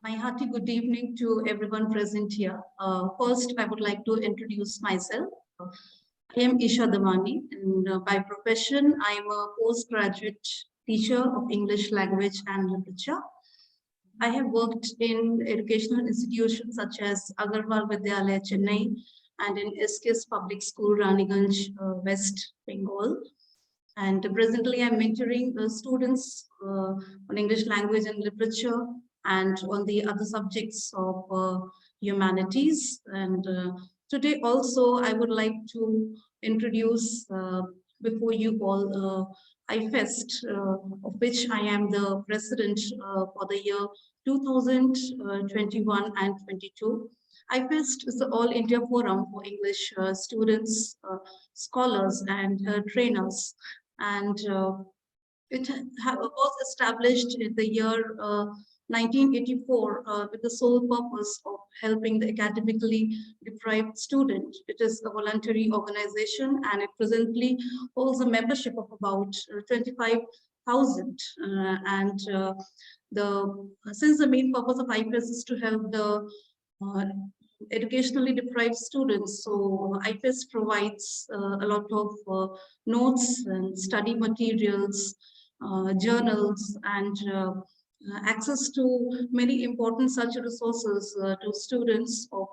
My hearty good evening to everyone present here. First, I would like to introduce myself. I am Isha Damani, and by profession, I am a postgraduate teacher of English language and literature. I have worked in educational institutions such as Agarwal Vidyalaya, Chennai, and in SKS Public School, Raniganj, West Bengal. And presently, I'm mentoring students on English language and literature and on the other subjects of humanities. And today also, I would like to introduce before you all AIFEST, of which I am the president for the year 2021 and 22. AIFEST is the All India Forum for English students, scholars, and trainers. And it was established in the year 1984 with the sole purpose of helping the academically deprived student. It is a voluntary organization, and it presently holds a membership of about 25,000. Since the main purpose of AIFEST is to help the educationally deprived students, so AIFEST provides a lot of notes and study materials, journals, and access to many important such resources to students of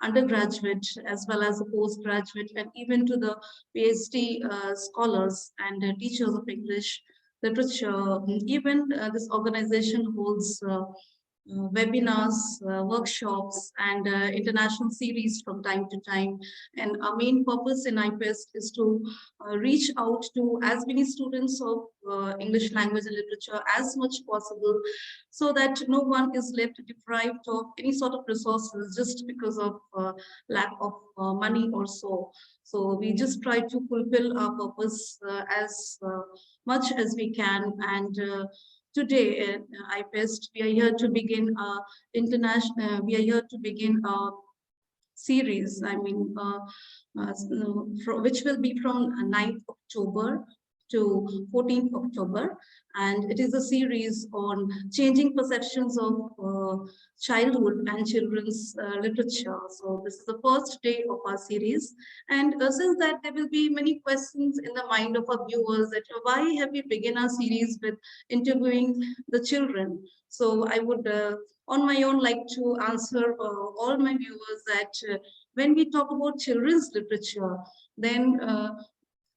undergraduate as well as the postgraduate, and even to the PhD scholars and teachers of English literature. Even this organization holds webinars, workshops, and international series from time to time. And our main purpose in AIFEST is to reach out to as many students of English language and literature as much possible, so that no one is left deprived of any sort of resources just because of lack of money or so. So we just try to fulfill our purpose as much as we can. And today at AIFEST, we are here to begin we are here to begin a series, which will be from 9th October to 14th October. And it is a series on changing perceptions of childhood and children's literature. So this is the first day of our series. And since that, there will be many questions in the mind of our viewers that why have we begun our series with interviewing the children? So I would, on my own, like to answer all my viewers that when we talk about children's literature, then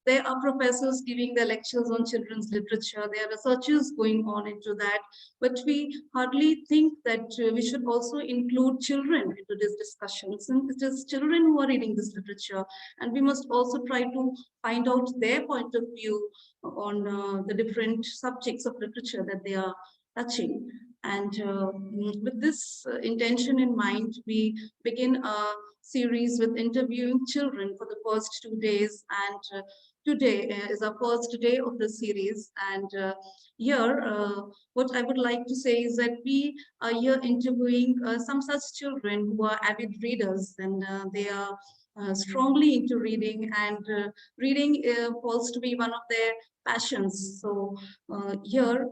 there are professors giving their lectures on children's literature. There are researchers going on into that, but we hardly think that we should also include children into these discussions. And it is children who are reading this literature, and we must also try to find out their point of view on the different subjects of literature that they are touching. And with this intention in mind, we begin a series with interviewing children for the first 2 days. And today is our first day of the series. And here, what I would like to say is that we are here interviewing some such children who are avid readers, and they are strongly into reading, and reading falls to be one of their passions. So here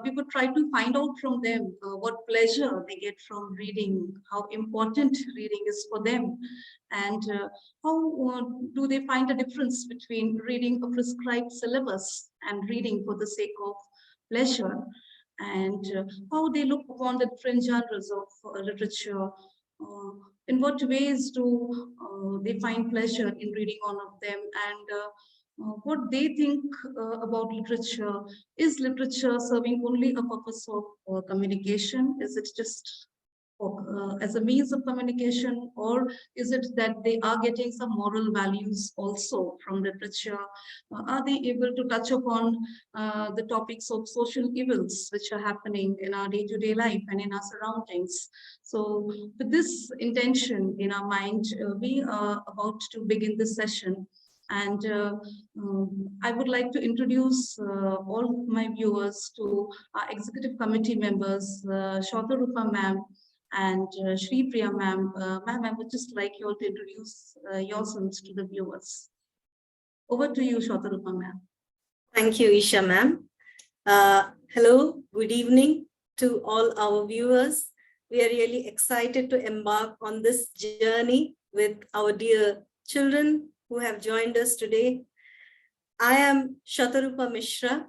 we would try to find out from them what pleasure they get from reading, how important reading is for them, and how do they find a difference between reading a prescribed syllabus and reading for the sake of pleasure, and how they look upon the different genres of literature. In what ways do they find pleasure in reading all of them, and what they think about literature. Is literature serving only a purpose of communication? Is it just as a means of communication, or is it that they are getting some moral values also from literature? Are they able to touch upon the topics of social evils which are happening in our day-to-day life and in our surroundings? So with this intention in our mind, we are about to begin this session. And I would like to introduce all my viewers to our executive committee members, Shatarupa ma'am and Sripriya ma'am. Ma'am, I would just like you all to introduce yourselves to the viewers. Over to you, Shatarupa ma'am. Thank you, Isha ma'am. Hello, good evening to all our viewers. we are really excited to embark on this journey with our dear children who have joined us today. I am Shatarupa Mishra,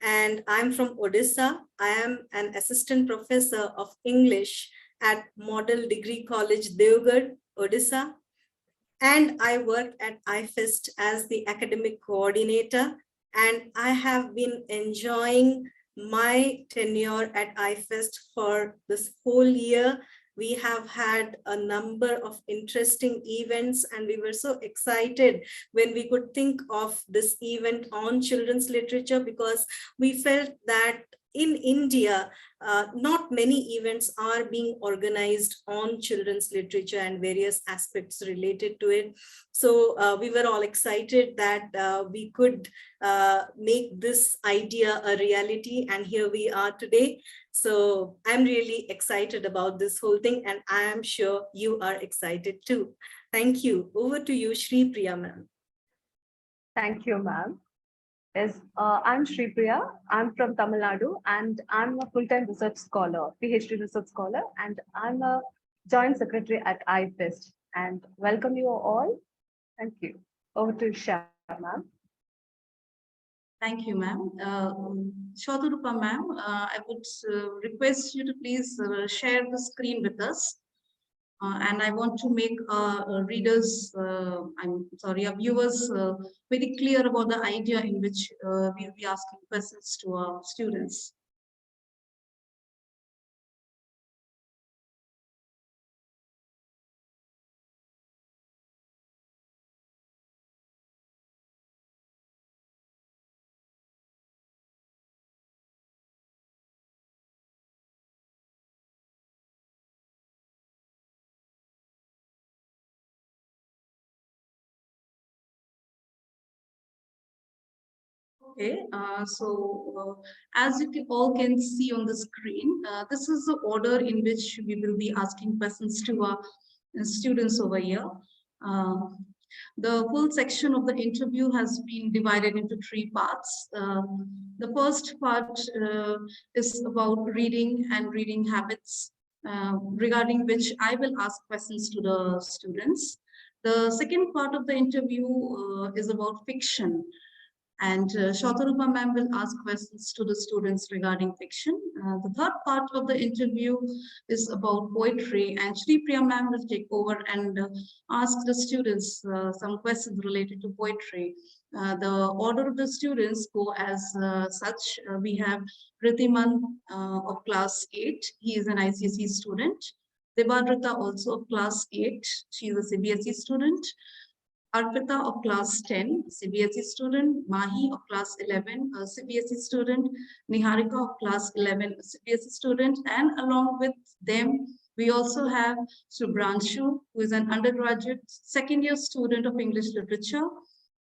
and I'm from Odisha. I am an assistant professor of English at Model Degree College, Devgarh, Odisha. And I work at AIFEST as the academic coordinator. And I have been enjoying my tenure at AIFEST for this whole year. We have had a number of interesting events, and we were so excited when we could think of this event on children's literature, because we felt that in India, not many events are being organized on children's literature and various aspects related to it. So we were all excited that we could make this idea a reality, and here we are today. So I'm really excited about this whole thing, and I am sure you are excited too. Thank you. Over to you, Sripriya ma'am. Thank you, ma'am. I'm Sripriya. I'm from Tamil Nadu, and I'm a full-time research scholar, PhD research scholar, and I'm a joint secretary at IFEST. And welcome you all. Thank you. Over to Isha, ma'am. Thank you, ma'am. Shatarupa ma'am, I would request you to please share the screen with us. And I want to make readers, our viewers, very clear about the idea in which we'll be asking questions to our students. Okay, as you all can see on the screen, this is the order in which we will be asking questions to our students over here. The full section of the interview has been divided into three parts. The first part is about reading and reading habits, regarding which I will ask questions to the students. The second part of the interview is about fiction. And Shatarupa ma'am will ask questions to the students regarding fiction. The third part of the interview is about poetry, and Sripriya ma'am will take over and ask the students some questions related to poetry. The order of the students go as such. We have Ritimaan of class 8. He is an ICSE student. Debadrita also of class 8. She is a CBSE student. Arpita of class 10, CBSE student, Mahi of class 11, a CBSE student, Niharika of class 11, a CBSE student, and along with them, we also have Subhransu, who is an undergraduate second-year student of English literature.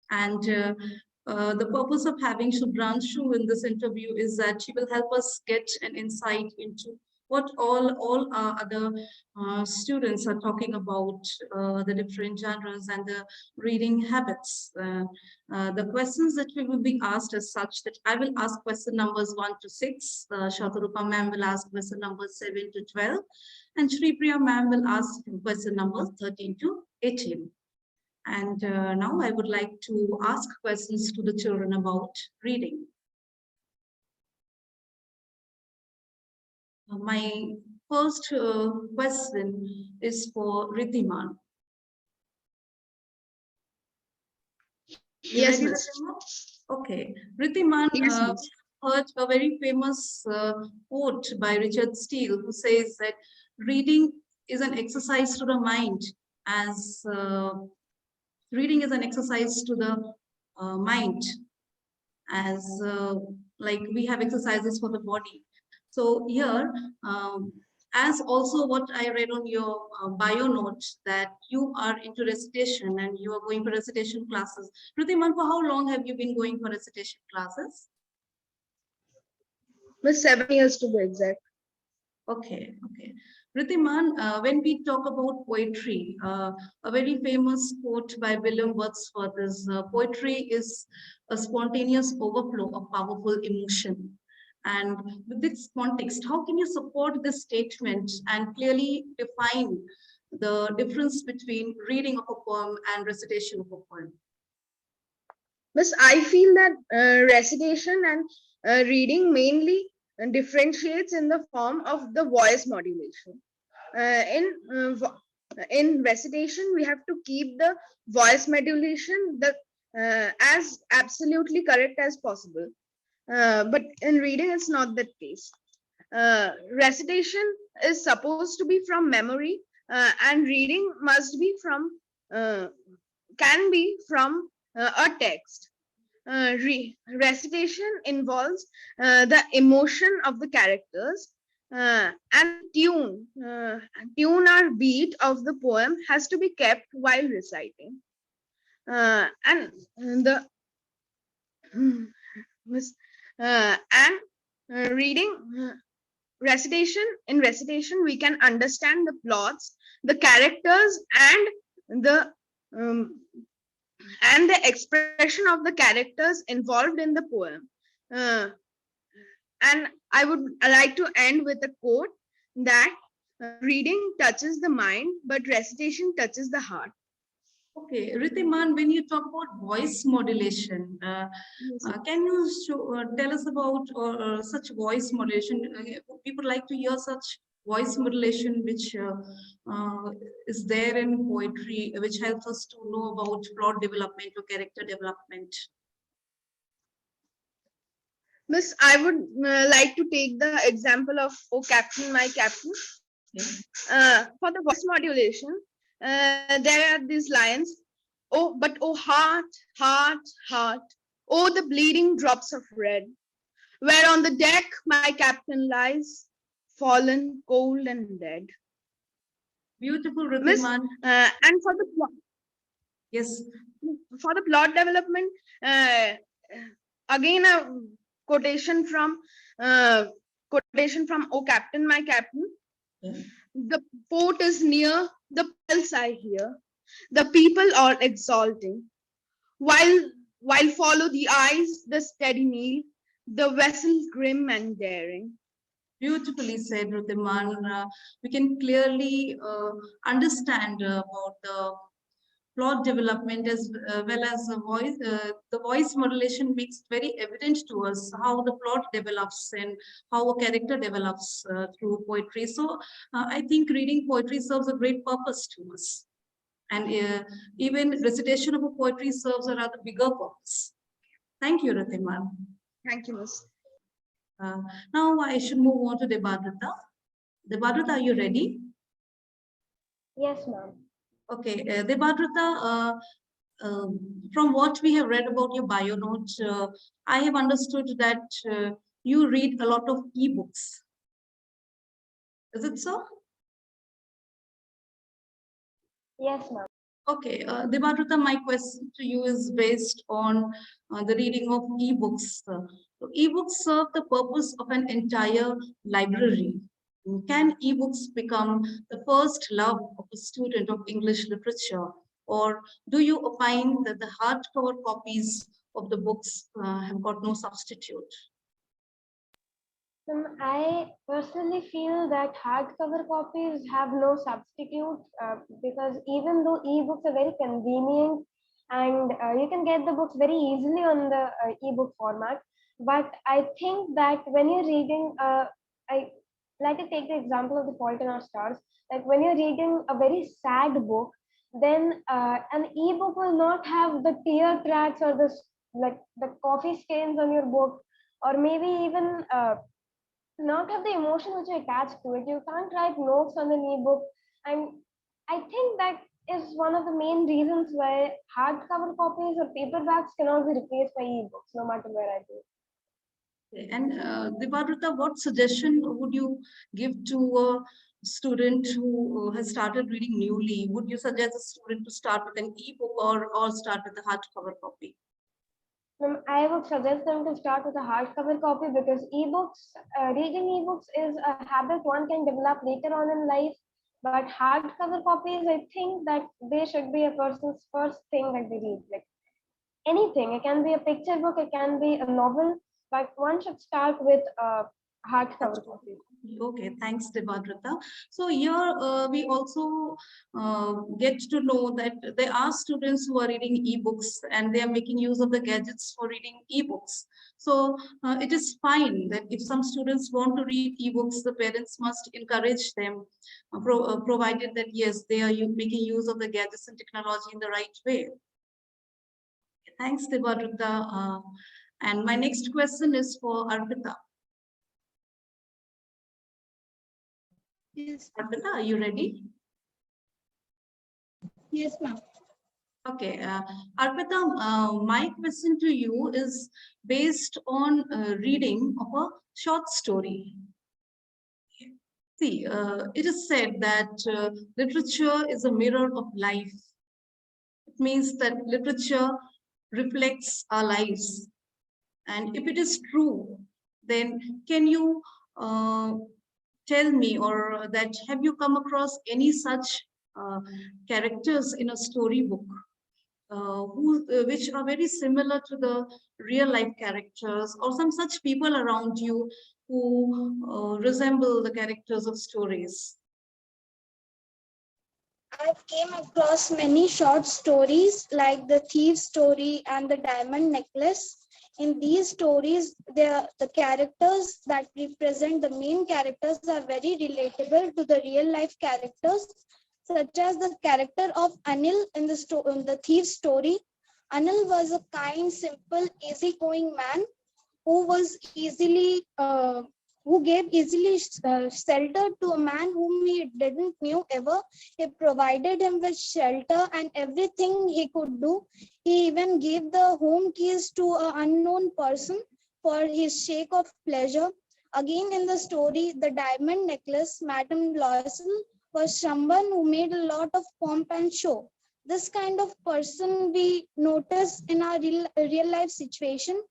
And the purpose of having Subhransu in this interview is that she will help us get an insight into what all other students are talking about, the different genres and the reading habits. The questions that we will be asked as such that I will ask question numbers 1 to 6, Shatarupa ma'am will ask question numbers 7 to 12, and Sripriya ma'am will ask question numbers 13 to 18. And now I would like to ask questions to the children about reading. My first question is for Ritimaan. Yes, ready, okay. Ritimaan heard a very famous quote by Richard Steele, who says that reading is an exercise to the mind, as reading is an exercise to the mind, as like we have exercises for the body. So here, as also what I read on your bio note, that you are into recitation and you are going for recitation classes. Ritimaan, for how long have you been going for recitation classes? with 7 years to be exact. Okay, okay. Ritimaan, when we talk about poetry, a very famous quote by William Wordsworth is, poetry is a spontaneous overflow of powerful emotion. And with this context, how can you support this statement and clearly define the difference between reading of a poem and recitation of a poem? Miss, I feel that recitation and reading mainly differentiates in the form of the voice modulation. In recitation, we have to keep the voice modulation as absolutely correct as possible. But in reading, it's not that case. Recitation is supposed to be from memory, and reading must be from can be from a text. Recitation involves the emotion of the characters, and tune or beat of the poem has to be kept while reciting. And the Miss, and reading recitation we can understand the plots, the characters, um, and the expression of the characters involved in the poem. Uh, and I would like to end with a quote that reading touches the mind, but recitation touches the heart. Okay, Ritimaan, when you talk about voice modulation, can you tell us about such voice modulation? People like to hear such voice modulation which is there in poetry, which helps us to know about plot development or character development. Miss, I would like to take the example of "Oh Captain, My Captain." For the voice modulation, there are these lines. Oh, but oh heart, heart, heart. Oh, the bleeding drops of red. Where on the deck my captain lies, fallen, cold and dead. Beautiful, Miss, Ritimaan. and for the plot, Yes. for the plot development, again a quotation from "Oh Captain, My Captain." Yeah. The port is near, the pulse I hear. The people are exalting, while follow the eyes, the steady meal, the vessel grim and daring. Beautifully said, Ritimaan. We can clearly understand about the plot development as well as the voice modulation makes very evident to us how the plot develops and how a character develops through poetry. So I think reading poetry serves a great purpose to us. And even recitation of a poetry serves a rather bigger purpose. Thank you, Ritimaan. Thank you, Miss. Now I should move on to Debadrita. Debadrita, are you ready? Yes, ma'am. Okay, Debadrita, from what we have read about your bio note, I have understood that you read a lot of ebooks. Is it so? Yes, ma'am. Okay, Debadrita, my question to you is based on the reading of ebooks. So ebooks serve the purpose of an entire library. Can ebooks become the first love of a student of English literature? Or do you opine that the hardcover copies of the books have got no substitute? I personally feel that hardcover copies have no substitute because even though ebooks are very convenient and you can get the books very easily on the ebook format, but I think that when you're reading, I like to take the example of the Fault in Our Stars. Like when you're reading a very sad book, then an ebook will not have the tear tracks or the coffee stains on your book, or maybe even not have the emotion which you attach to it. You can't write notes on an ebook. And I think that is one of the main reasons why hardcover copies or paperbacks cannot be replaced by ebooks, no matter where I go. And Debadrita, what suggestion would you give to a student who has started reading newly? Would you suggest a student to start with an ebook or start with a hardcover copy? I would suggest them to start with a hardcover copy because reading ebooks is a habit one can develop later on in life. But hardcover copies, I think that they should be a person's first thing that they read. Like anything, it can be a picture book, it can be a novel, but one should start with hardcover copies. Okay, thanks, Debadrita. So here we also get to know that there are students who are reading ebooks and they are making use of the gadgets for reading ebooks. So it is fine that if some students want to read ebooks, the parents must encourage them, provided that yes, they are making use of the gadgets and technology in the right way. Thanks, Debadrita. And my next question is for Arpita. Yes, Arpita, are you ready? yes, ma'am. Okay, Arpita, my question to you is based on reading of a short story. See, it is said that literature is a mirror of life. It means that literature reflects our lives. And if it is true, then can you tell me, or that have you come across any such characters in a storybook which are very similar to the real life characters, or some such people around you who resemble the characters of stories? I've came across many short stories like the thief story and the diamond necklace. In these stories, the characters that represent the main characters are very relatable to the real life characters, such as the character of Anil in the thief story. Anil was a kind, simple, easygoing man who was who gave easily shelter to a man whom he didn't knew ever. He provided him with shelter and everything he could do. He even gave the home keys to an unknown person for his sake of pleasure. Again in the story, the diamond necklace, Madame Loisel was someone who made a lot of pomp and show. This kind of person we notice in our real life situation.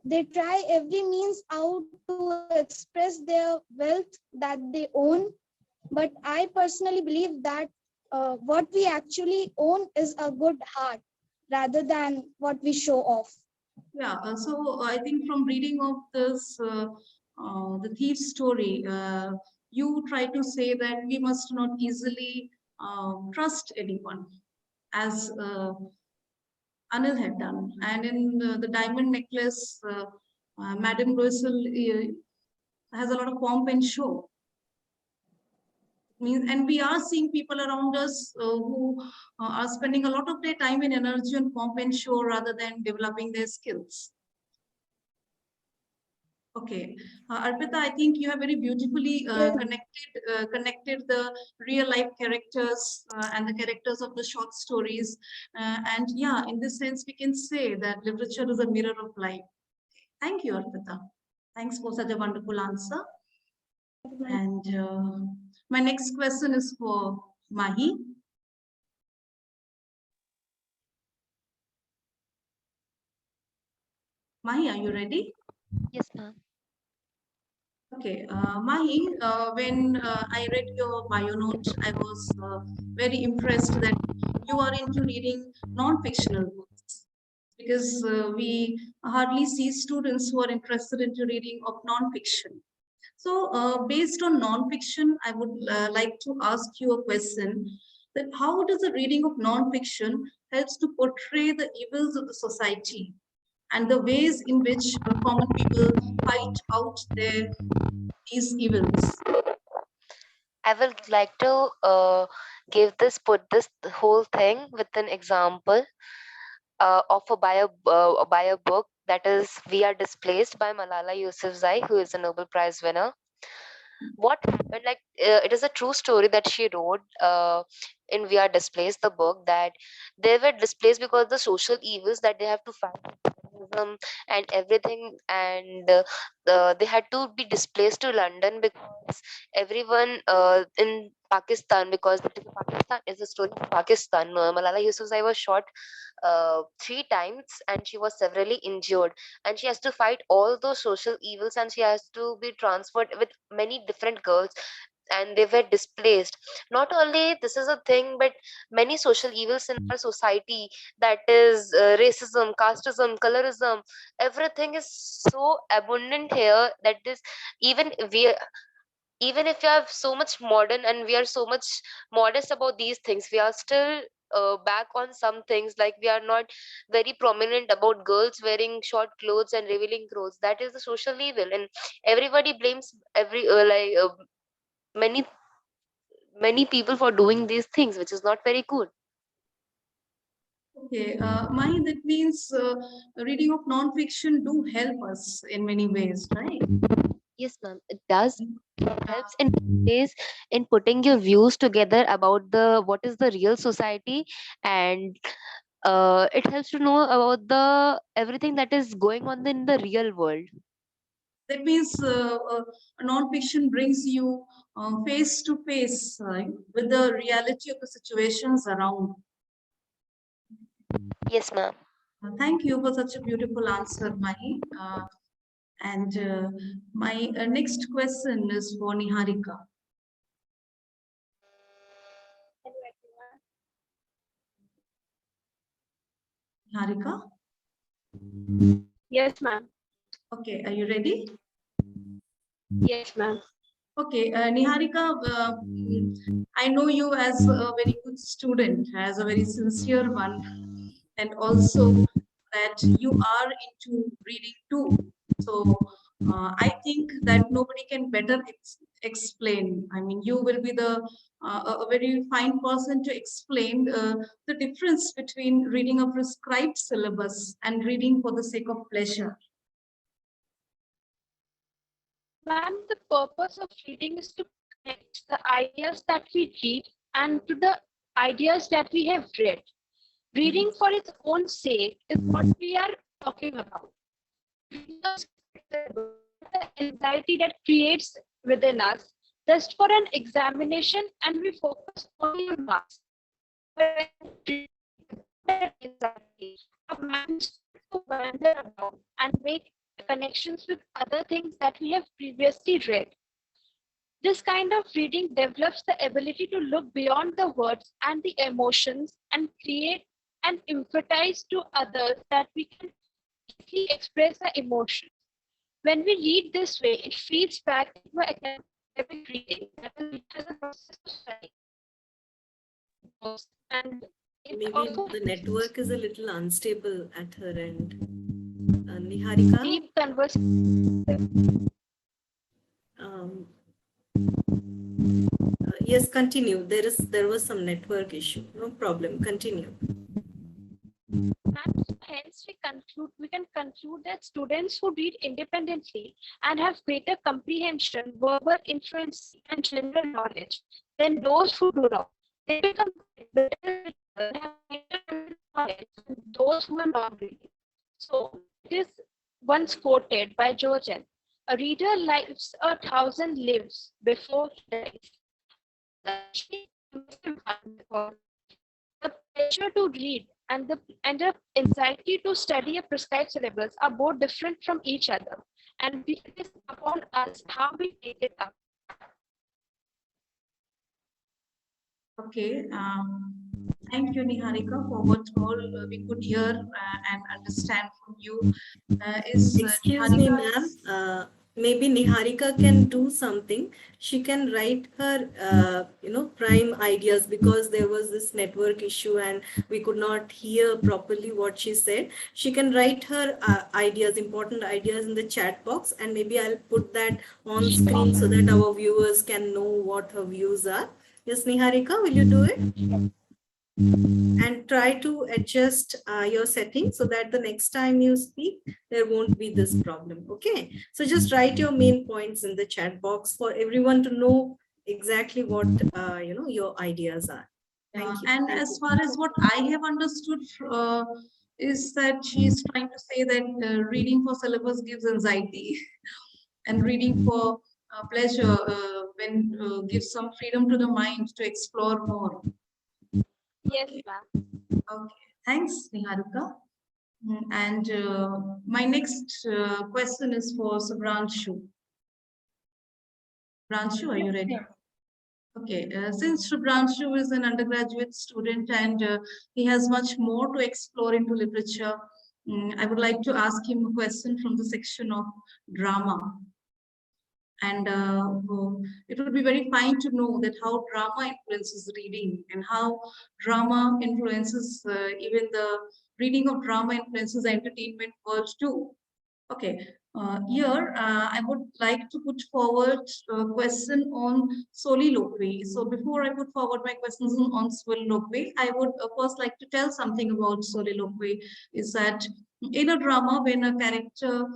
They try every means out to express their wealth that they own. But I personally believe that what we actually own is a good heart rather than what we show off. Yeah, so I think from reading of this, the thief story, you try to say that we must not easily trust anyone, as Anil had done. And in the diamond necklace, Madame Loisel has a lot of pomp and show. And we are seeing people around us who are spending a lot of their time and energy on pomp and show rather than developing their skills. Okay, Arpita, I think you have very beautifully connected the real life characters and the characters of the short stories. And yeah, in this sense, we can say that literature is a mirror of life. Thank you, Arpita. Thanks for such a wonderful answer. And my next question is for Mahi. Mahi, are you ready? Yes, ma'am. Okay, Mahi, when I read your bio note, I was very impressed that you are into reading non-fictional books, because we hardly see students who are interested into reading of non-fiction. So based on non-fiction, I would like to ask you a question, that how does the reading of non-fiction helps to portray the evils of the society and the ways in which common people fight out these evils? I would like to put this whole thing with an example of a bio book, that is We Are Displaced by Malala Yousafzai, who is a Nobel Prize winner. What happened, like it is a true story that she wrote in We Are Displaced, the book, that they were displaced because the social evils that they have to fight, and everything, and they had to be displaced to London because everyone in Pakistan, because Pakistan is the story of Pakistan. Malala Yousafzai was shot 3 times and she was severely injured, and she has to fight all those social evils, and she has to be transferred with many different girls. and they were displaced. Not only this is a thing, but many social evils in our society, that is racism, casteism, colorism, everything is so abundant here that is, even we, even if we are so much modern and we are so much modest about these things, we are still back on some things, like we are not very prominent about girls wearing short clothes and revealing clothes. That is the social evil, and everybody blames many many people for doing these things, which is not very good. Okay, Mahi, that means reading of non-fiction do help us in many ways, right? Yes, ma'am, it does. It helps in ways in putting your views together about the what is the real society, and it helps to know about the everything that is going on in the real world. That means non-fiction brings you face to face with the reality of the situations around. Yes, ma'am. Thank you for such a beautiful answer, Mahi. And my next question is for Niharika. Niharika? Yes, ma'am. Okay, are you ready? Yes, ma'am. Okay, Niharika, I know you as a very good student, as a very sincere one, and also that you are into reading too. So I think that nobody can better explain. I mean, you will be the a very fine person to explain the difference between reading a prescribed syllabus and reading for the sake of pleasure. Ma'am, the purpose of reading is to connect the ideas that we read and to the ideas that we have read. Reading for its own sake is what we are talking about. Reading a the anxiety that creates within us just for an examination, and we focus only on marks. But when that anxiety, our minds to wander about and make connections with other things that we have previously read. This kind of reading develops the ability to look beyond the words and the emotions and create and empathize to others, that we can easily express our emotions. When we read this way, it feeds back into academic reading, that is, it is a process of study. And it Maybe also the network is a little unstable at her end. Niharika? deep conversation. Yes, continue. There was some network issue. No problem. Continue. And hence we can conclude that students who read independently and have greater comprehension, verbal influence, and general knowledge than those who do not. They become better readers and have greater knowledge than those who are not reading. So it is once quoted by Georgian, a reader lives 1,000 lives before he dies. The pleasure to read and the anxiety to study a prescribed syllabus are both different from each other, and it is upon us how we take it up. Okay. Thank you, Niharika, for what all we could hear and understand from you. Excuse me, ma'am. Maybe Niharika can do something. She can write her, prime ideas, because there was this network issue and we could not hear properly what she said. She can write her ideas, important ideas in the chat box, and maybe I'll put that on screen so that our viewers can know what her views are. Yes, Niharika, will you do it? And try to adjust your settings so that the next time you speak, there won't be this problem. Okay, so just write your main points in the chat box for everyone to know exactly what your ideas are. Thank you. And as far as what I have understood is that she's trying to say that reading for syllabus gives anxiety and reading for pleasure when gives some freedom to the mind to explore more. Yes, ma'am. Okay, thanks, Niharika. And my next question is for Subhranshu. Subhranshu, are you ready? Okay, since Subhransu is an undergraduate student and he has much more to explore into literature, I would like to ask him a question from the section of drama. And it would be very fine to know that how drama influences reading and how drama influences even the reading of drama influences the entertainment world too. Okay, here I would like to put forward a question on soliloquy. So before I put forward my questions on soliloquy, I would first like to tell something about soliloquy. Is that in a drama, when a character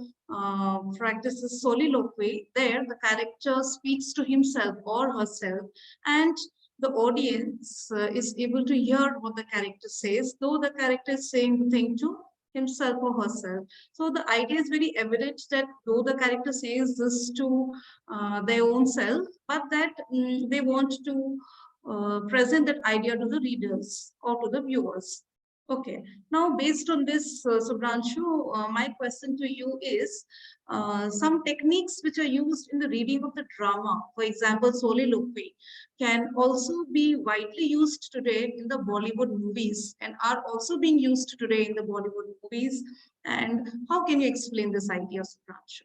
practices soliloquy, there the character speaks to himself or herself, and the audience is able to hear what the character says, though the character is saying the thing to himself or herself. So the idea is very evident that though the character says this to their own self, but that they want to present that idea to the readers or to the viewers. Okay, now based on this, Subhransu, my question to you is some techniques which are used in the reading of the drama, for example, soliloquy, can also be widely used today in the Bollywood movies and are also being used today in the Bollywood movies. And how can you explain this idea, Subhransu?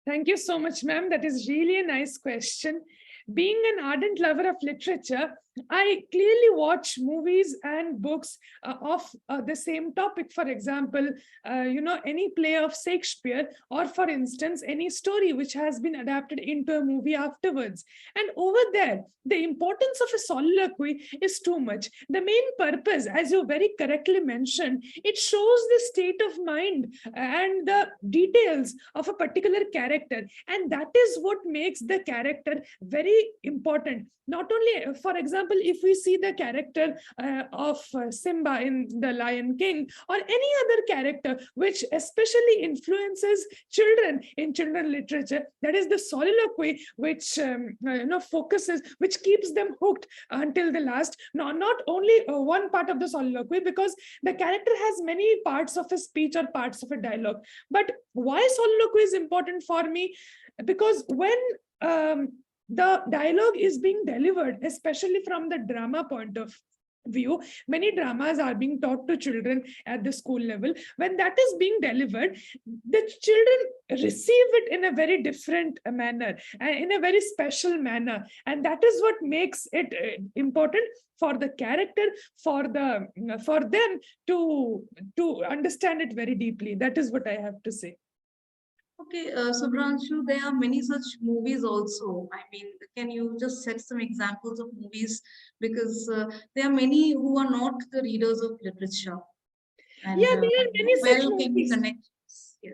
Thank you so much, ma'am. That is really a nice question. Being an ardent lover of literature, I clearly watch movies and books of the same topic. For example, any play of Shakespeare, or for instance, any story which has been adapted into a movie afterwards. And over there, the importance of a soliloquy is too much. The main purpose, as you very correctly mentioned, it shows the state of mind and the details of a particular character. And that is what makes the character very important. Not only, for example, if we see the character of Simba in The Lion King, or any other character which especially influences children in children literature, that is the soliloquy which focuses, which keeps them hooked until the last. Not only one part of the soliloquy, because the character has many parts of a speech or parts of a dialogue. But why soliloquy is important for me? Because when the dialogue is being delivered, especially from the drama point of view, many dramas are being taught to children at the school level. When that is being delivered, the children receive it in a very different manner and in a very special manner. And that is what makes it important for the character, for them to understand it very deeply. That is what I have to say. Okay, Subhransu, there are many such movies also. I mean, can you just set some examples of movies? Because there are many who are not the readers of literature. And, yeah, there are many such movies.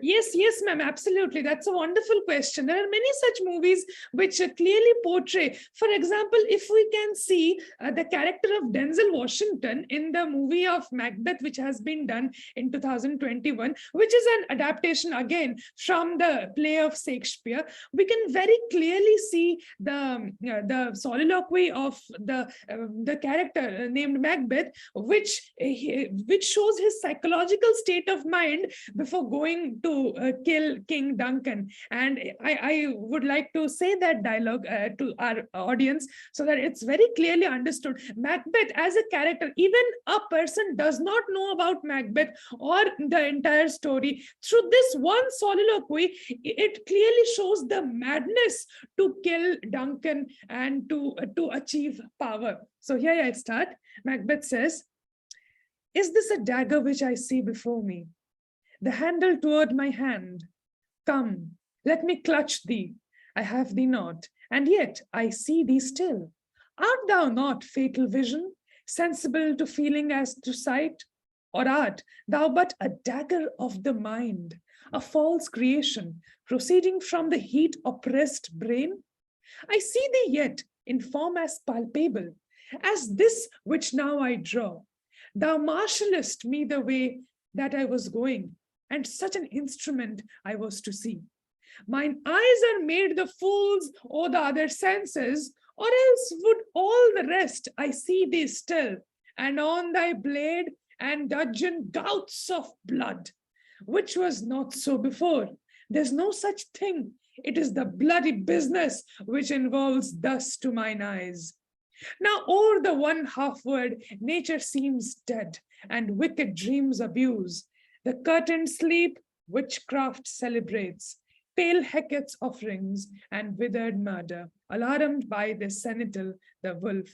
Yes, ma'am, absolutely. That's a wonderful question. There are many such movies which clearly portray. For example, if we can see the character of Denzel Washington in the movie of Macbeth, which has been done in 2021, which is an adaptation again from the play of Shakespeare, we can very clearly see the soliloquy of the character named Macbeth, which shows his psychological state of mind before going to kill King Duncan. And I would like to say that dialogue to our audience so that it's very clearly understood. Macbeth as a character, even a person does not know about Macbeth or the entire story. Through this one soliloquy, it clearly shows the madness to kill Duncan and to achieve power. So here I start. Macbeth says, "Is this a dagger which I see before me? The handle toward my hand. Come, let me clutch thee. I have thee not, and yet I see thee still. Art thou not, fatal vision, sensible to feeling as to sight? Or art thou but a dagger of the mind, a false creation, proceeding from the heat oppressed brain? I see thee yet in form as palpable, as this which now I draw. Thou marshallest me the way that I was going, and such an instrument I was to see. Mine eyes are made the fools o'er the other senses, or else would all the rest I see thee still, and on thy blade and dudgeon gouts of blood, which was not so before. There's no such thing. It is the bloody business which involves thus to mine eyes. Now o'er the one half word, nature seems dead, and wicked dreams abuse. The curtained sleep, witchcraft celebrates, pale Hecate's offerings, and withered murder, alarmed by the senetal, the wolf,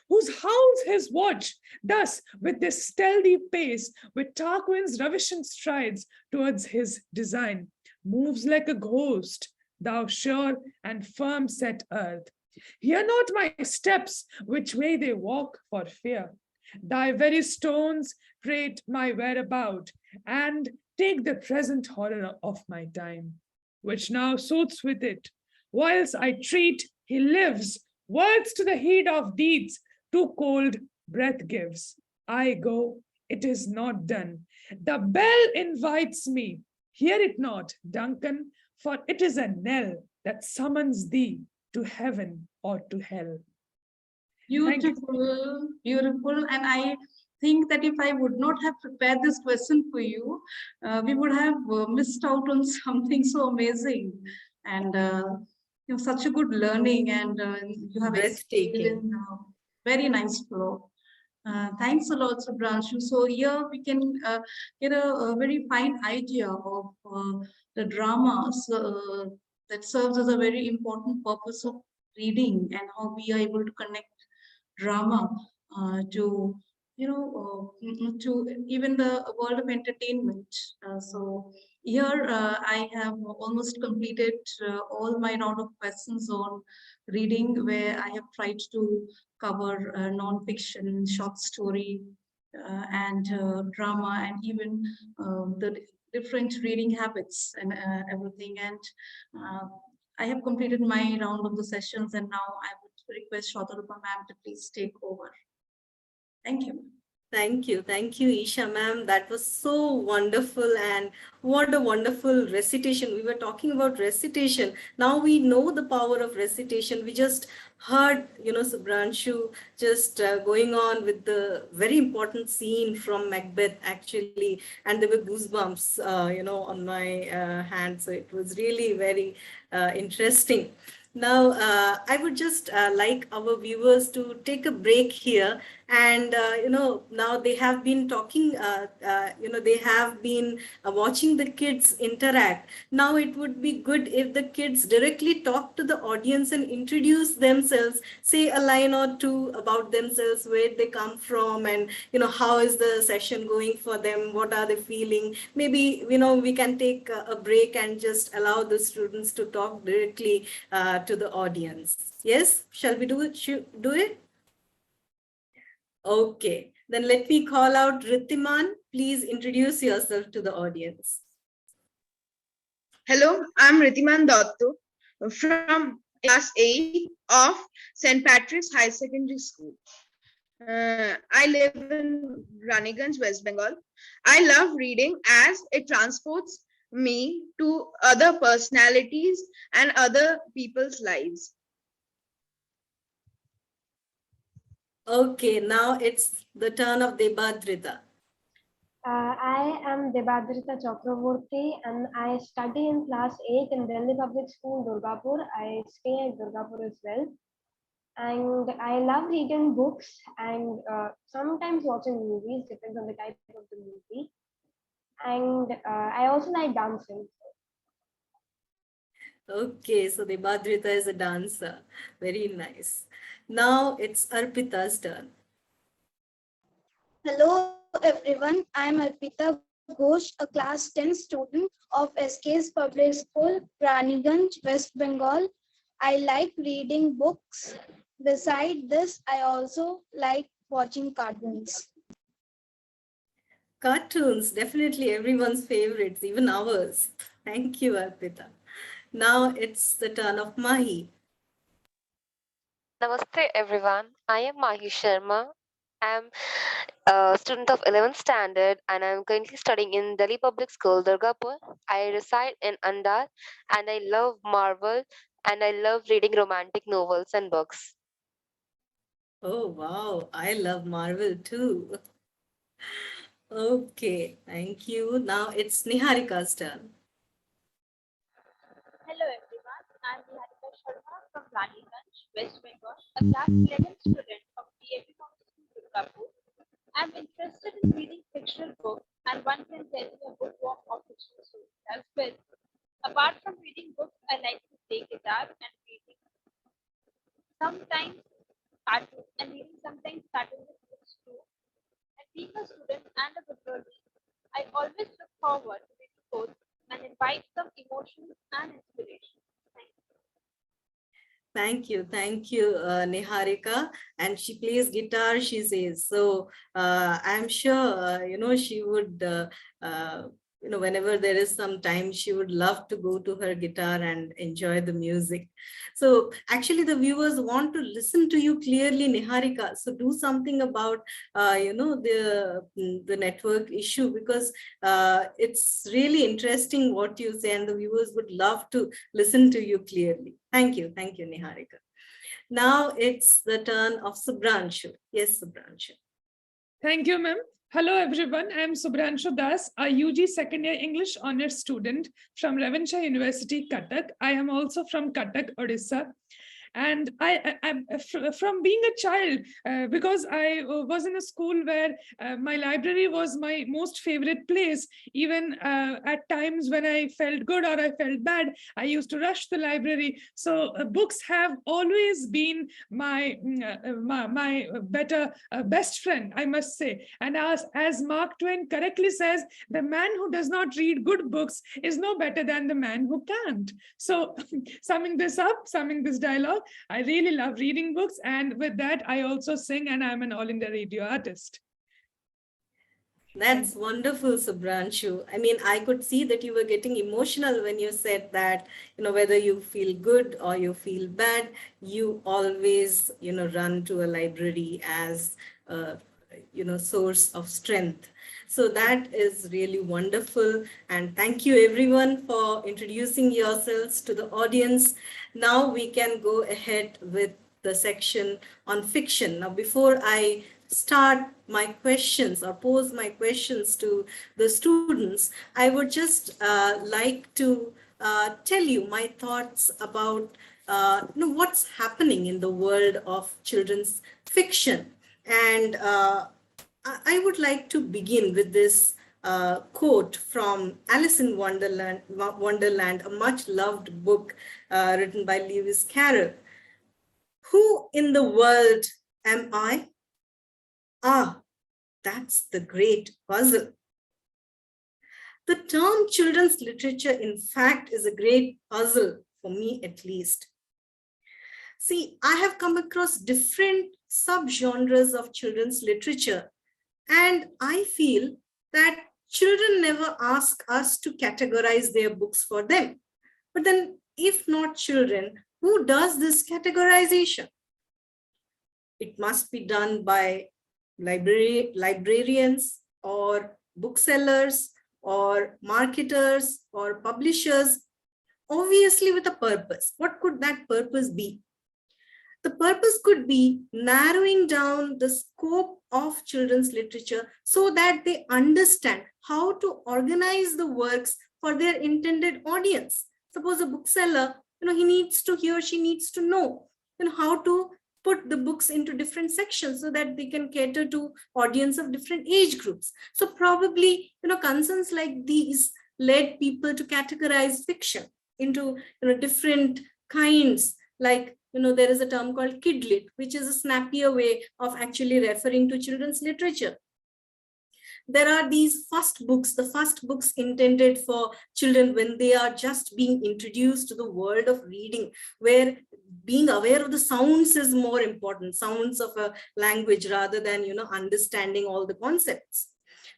whose howls his watch, thus with this stealthy pace, with Tarquin's ravishing strides towards his design, moves like a ghost, thou sure and firm set earth. Hear not my steps, which way they walk for fear. Thy very stones prate my whereabout, and take the present horror of my time, which now suits with it. Whilst I treat, he lives, words to the heat of deeds, too cold breath gives. I go, it is not done. The bell invites me. Hear it not, Duncan, for it is a knell that summons thee to heaven or to hell. Beautiful, beautiful. And I think that if I would not have prepared this question for you, we would have missed out on something so amazing. And you know, such a good learning, and you have breathtaking. Very nice flow. Thanks a lot, Subhransu. So here we can get a very fine idea of the dramas that serves as a very important purpose of reading, and how we are able to connect drama to, you know, to even the world of entertainment. So here I have almost completed all my round of questions on reading, where I have tried to cover non-fiction, short story, and drama, and even the different reading habits and everything. And I have completed my round of the sessions, and now I would request Shatarupa ma'am to please take over. Thank you. Thank you. Thank you, Isha ma'am. That was so wonderful, and what a wonderful recitation. We were talking about recitation. Now we know the power of recitation. We just heard, Subhranshu just going on with the very important scene from Macbeth, actually, and there were goosebumps, on my hand. So it was really very interesting. Now, I would just like our viewers to take a break here. And, now they have been talking, they have been watching the kids interact. Now, it would be good if the kids directly talk to the audience and introduce themselves, say a line or two about themselves, where they come from, and, how is the session going for them? What are they feeling? Maybe, we can take a break and just allow the students to talk directly to the audience. Yes, shall we do it? Okay, then let me call out Ritimaan. Please introduce yourself to the audience. Hello, I'm Ritimaan Dotto from class 8 of St. Patrick's High Secondary School. I live in Raniganj, West Bengal. I love reading as it transports me to other personalities and other people's lives. Okay, now it's the turn of Debadrita. I am Debadrita Chakravorty, and I study in class 8 in Delhi Public School, Durgapur. I stay at Durgapur as well. And I love reading books and sometimes watching movies, depends on the type of the movie. And I also like dancing. Okay, so Debadrita is a dancer. Very nice. Now it's Arpita's turn. Hello everyone, I am Arpita Ghosh, a class 10 student of SK's Public School, Raniganj, West Bengal. I like reading books. Besides this, I also like watching cartoons. Cartoons, definitely everyone's favorites, even ours. Thank you, Arpita. Now it's the turn of Mahi. Namaste everyone. I am Mahi Sharma. I am a student of 11th standard and I am currently studying in Delhi Public School, Durgapur. I reside in Andar and I love Marvel and I love reading romantic novels and books. Oh, wow. I love Marvel too. Okay, thank you. Now it's Niharika's turn. Raniganj, West Bengal, a class 11 student of DAP School, Durgapur. I'm interested in reading fictional books, and one can tell me a bookworm of fictional stories as well. Apart from reading books, I like to play guitar and reading sometimes cartoons and reading sometimes cartoonish books too. And being a student and a bibliomaniac, I always look forward to reading books and invite some emotions and inspiration. Thank you, Niharika. And she plays guitar, she says. So I'm sure, she would, whenever there is some time, she would love to go to her guitar and enjoy the music. So actually, the viewers want to listen to you clearly, Niharika. So do something about, the network issue, because it's really interesting what you say, and the viewers would love to listen to you clearly. Thank you, Niharika. Now it's the turn of Subhranshu. Yes, Subhranshu. Thank you, ma'am. Hello, everyone. I'm Subhranshu Das, a UG second year English honors student from Ravancha University, Cuttack. I am also from Cuttack, Odisha. And I'm from being a child, because I was in a school where my library was my most favorite place. Even at times when I felt good or I felt bad, I used to rush the library. So books have always been my best friend, I must say. And as Mark Twain correctly says, the man who does not read good books is no better than the man who can't. So summing this dialogue, I really love reading books, and with that, I also sing, and I'm an All India radio artist. That's wonderful, Subhranshu. I mean, I could see that you were getting emotional when you said that, whether you feel good or you feel bad, you always, run to a library as a, source of strength. So that is really wonderful. And thank you everyone for introducing yourselves to the audience. Now we can go ahead with the section on fiction. Now, before I start my questions or pose my questions to the students, I would just like to tell you my thoughts about what's happening in the world of children's fiction. And I would like to begin with this quote from Alice in Wonderland, a much loved book written by Lewis Carroll. Who in the world am I? Ah, that's the great puzzle. The term children's literature, in fact, is a great puzzle, for me at least. See, I have come across different subgenres of children's literature, and I feel that children never ask us to categorize their books for them. But then, if not children, who does this categorization? It must be done by librarians or booksellers or marketers or publishers, obviously with a purpose. What could that purpose be? The purpose could be narrowing down the scope of children's literature so that they understand how to organize the works for their intended audience. Suppose a bookseller, he or she needs to know, how to put the books into different sections so that they can cater to audience of different age groups. So probably, concerns like these led people to categorize fiction into, different kinds. Like, there is a term called kidlit, which is a snappier way of actually referring to children's literature. There are these the first books intended for children when they are just being introduced to the world of reading, where being aware of the sounds is more important, sounds of a language rather than, understanding all the concepts.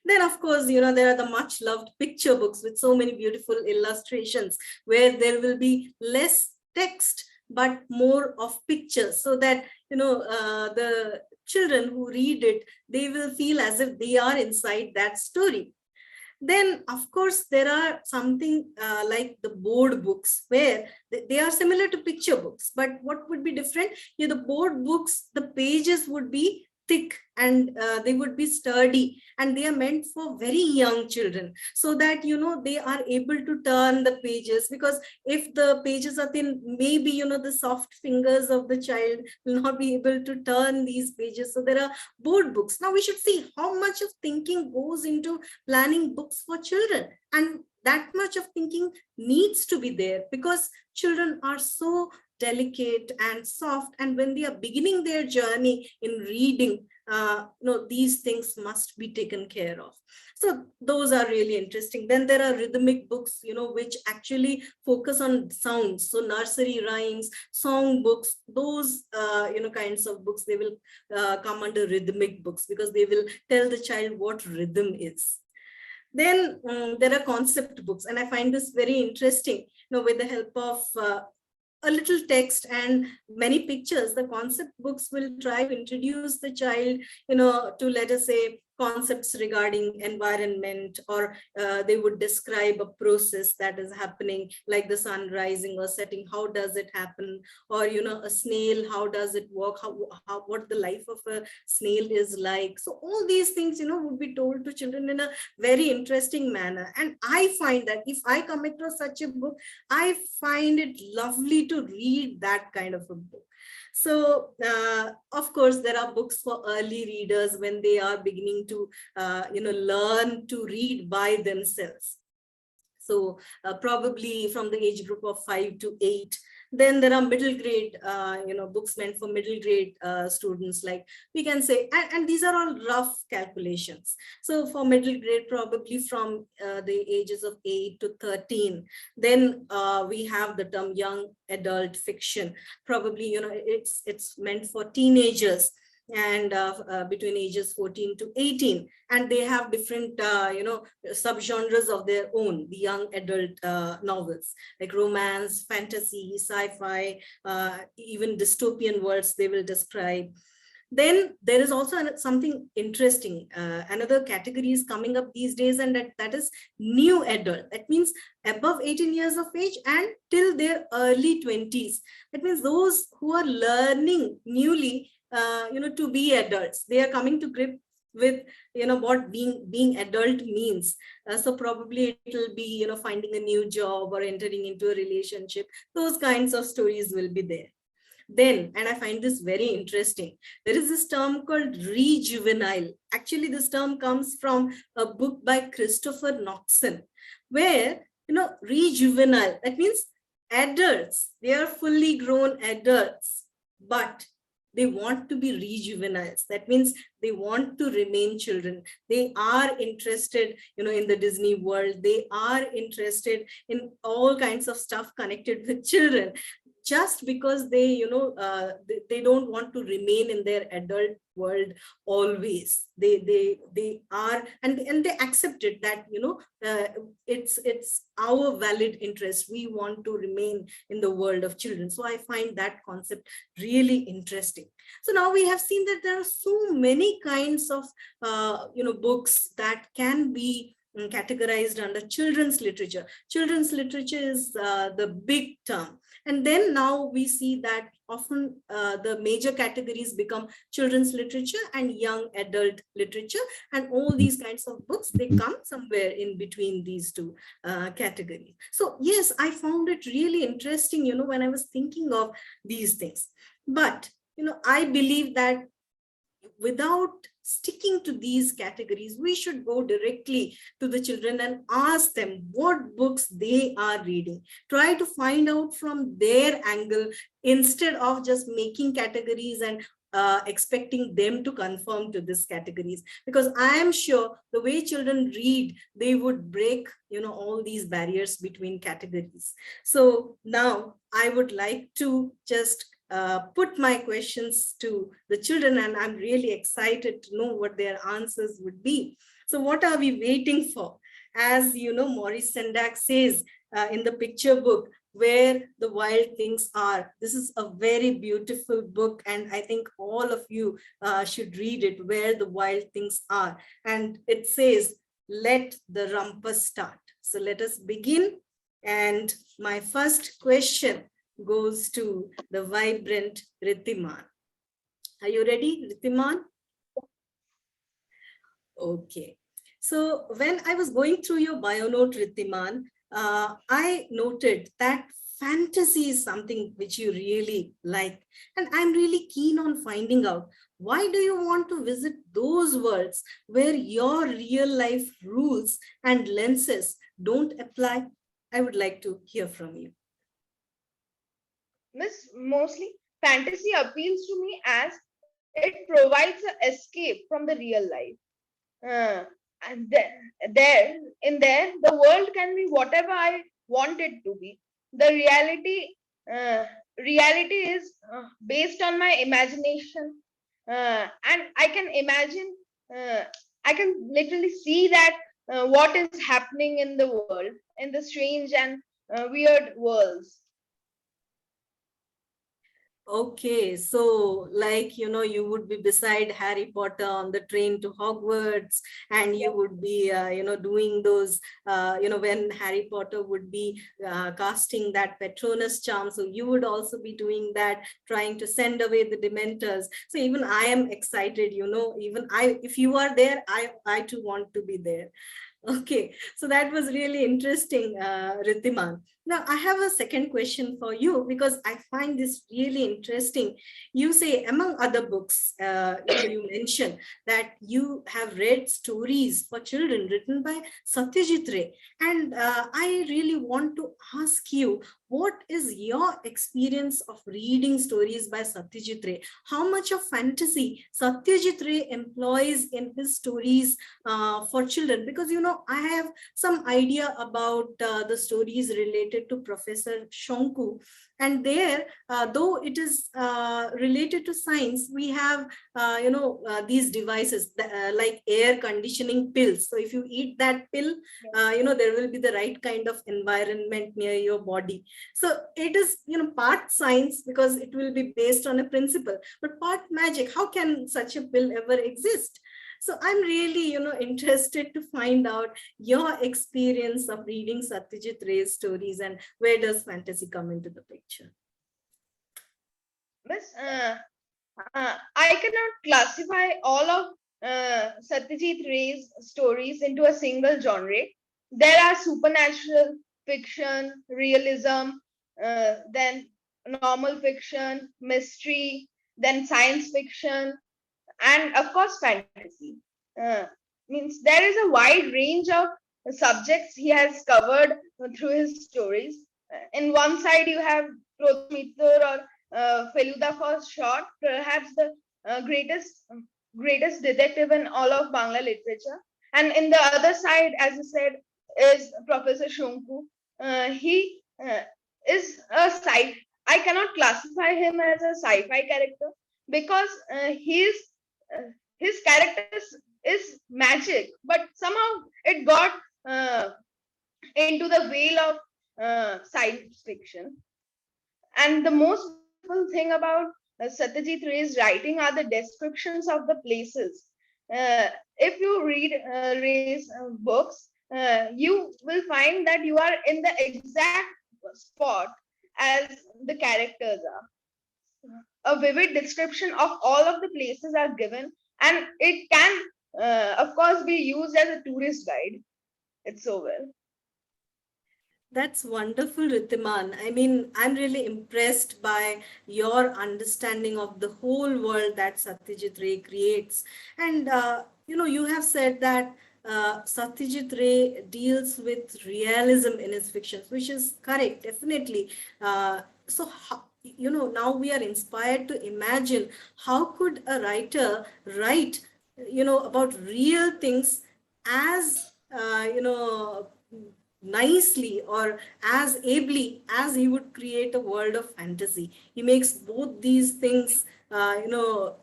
Then, of course, there are the much loved picture books with so many beautiful illustrations where there will be less text, but more of pictures, so that, the children who read it, they will feel as if they are inside that story. Then, of course, there are something like the board books, where they are similar to picture books, but what would be different? The board books, the pages would be thick and they would be sturdy, and they are meant for very young children, so that they are able to turn the pages, because if the pages are thin, maybe the soft fingers of the child will not be able to turn these pages. So there are board books. Now we should see how much of thinking goes into planning books for children, and that much of thinking needs to be there, because children are so delicate and soft, and when they are beginning their journey in reading, these things must be taken care of. So those are really interesting. Then there are rhythmic books, which actually focus on sounds. So nursery rhymes, song books, those kinds of books, they will come under rhythmic books, because they will tell the child what rhythm is. Then there are concept books, and I find this very interesting. With the help of a little text and many pictures, the concept books will try to introduce the child, to, let us say, concepts regarding environment, or they would describe a process that is happening, like the sun rising or setting. How does it happen? Or a snail, how does it work? What the life of a snail is like. So all these things would be told to children in a very interesting manner. And I find that if I come across such a book, I find it lovely to read that kind of a book. So, of course, there are books for early readers when they are beginning to, learn to read by themselves. So probably from the age group of 5 to 8. Then there are middle grade, books meant for middle grade students, like we can say, and these are all rough calculations. So for middle grade, probably from the ages of 8 to 13. Then we have the term young adult fiction. Probably, it's meant for teenagers, and between ages 14 to 18, and they have different subgenres of their own, the young adult novels, like romance, fantasy, sci-fi, even dystopian worlds they will describe. Then there is also something interesting. Another category is coming up these days, and that is new adult. That means above 18 years of age and till their early 20s. That means those who are learning newly to be adults. They are coming to grip with what being adult means. So probably it will be finding a new job or entering into a relationship. Those kinds of stories will be there. Then, and I find this very interesting, there is this term called rejuvenile. Actually, this term comes from a book by Christopher Noxon, where rejuvenile, that means adults, they are fully grown adults, but they want to be rejuveniles. That means they want to remain children. They are interested, in the Disney world. They are interested in all kinds of stuff connected with children, just because they, they don't want to remain in their adult world always. They are, and they accept it that, it's our valid interest. We want to remain in the world of children. So I find that concept really interesting. So now we have seen that there are so many kinds of, books that can be categorized under children's literature. Children's literature is the big term. And then now we see that often the major categories become children's literature and young adult literature. And all these kinds of books, they come somewhere in between these two categories. So yes, I found it really interesting, when I was thinking of these things. But, I believe that without sticking to these categories, we should go directly to the children and ask them what books they are reading. Try to find out from their angle instead of just making categories and expecting them to conform to these categories. Because I am sure the way children read, they would break, all these barriers between categories. So now I would like to just put my questions to the children, and I'm really excited to know what their answers would be. So what are we waiting for? As Maurice Sendak says in the picture book, Where the Wild Things Are. This is a very beautiful book, and I think all of you should read it, Where the Wild Things Are. And it says, let the rumpus start. So let us begin. And my first question goes to the vibrant Ritimaan. Are you ready, Ritimaan? Okay. So when I was going through your bio note, Ritimaan, I noted that fantasy is something which you really like. And I'm really keen on finding out, why do you want to visit those worlds where your real life rules and lenses don't apply? I would like to hear from you. Miss, mostly fantasy appeals to me as it provides an escape from the real life. And there, the world can be whatever I want it to be. The reality is based on my imagination, and I can imagine. I can literally see that what is happening in the world, in the strange and weird worlds. Okay, so like, you would be beside Harry Potter on the train to Hogwarts, and you would be, doing those, when Harry Potter would be casting that Patronus charm. So you would also be doing that, trying to send away the Dementors. So even I am excited, even if you are there, I too want to be there. Okay, so that was really interesting, Ritimaan. Now, I have a second question for you because I find this really interesting. You say, among other books, you mentioned that you have read stories for children written by Satyajit Ray. And I really want to ask you, what is your experience of reading stories by Satyajit Ray? How much of fantasy Satyajit Ray employs in his stories for children? Because, I have some idea about the stories related to Professor Shonku. And there, though it is related to science, we have, these devices like air conditioning pills. So if you eat that pill, there will be the right kind of environment near your body. So it is, part science because it will be based on a principle, but part magic. How can such a pill ever exist? So I'm really, interested to find out your experience of reading Satyajit Ray's stories and where does fantasy come into the picture? Miss, I cannot classify all of Satyajit Ray's stories into a single genre. There are supernatural, fiction, realism, then normal fiction, mystery, then science fiction, and of course fantasy. Means there is a wide range of subjects he has covered through his stories. In one side you have Prothmitur or Feluda for short, perhaps the greatest detective in all of Bangla literature. And in the other side, as I said, is Professor Shonku. He is a sci. I cannot classify him as a sci-fi character because uh, his character is magic, but somehow it got into the veil of science fiction. And the most beautiful thing about Satyajit Ray's writing are the descriptions of the places. If you read Ray's books, you will find that you are in the exact spot as the characters are. A vivid description of all of the places are given, and it can, of course, be used as a tourist guide. It's so well. That's wonderful, Ritimaan. I mean, I'm really impressed by your understanding of the whole world that Satyajit Ray creates. And, you have said that Satyajit Ray deals with realism in his fictions, which is correct, definitely. Now we are inspired to imagine how could a writer write, about real things as, nicely or as ably as he would create a world of fantasy. He makes both these things,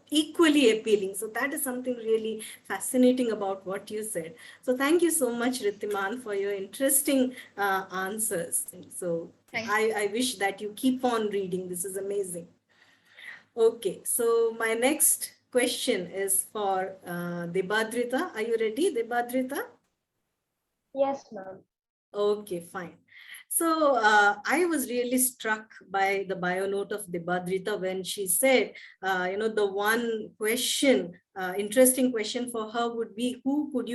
equally appealing. So that is something really fascinating about what you said. So thank you so much, Ritimaan, for your interesting answers. So I wish that you keep on reading. This is amazing. Okay, so my next question is for Debadrita. Are you ready, Debadrita? Yes, ma'am. Okay, fine. So I was really struck by the bio note of Debadrita when she said, the one question interesting question for her would be, who would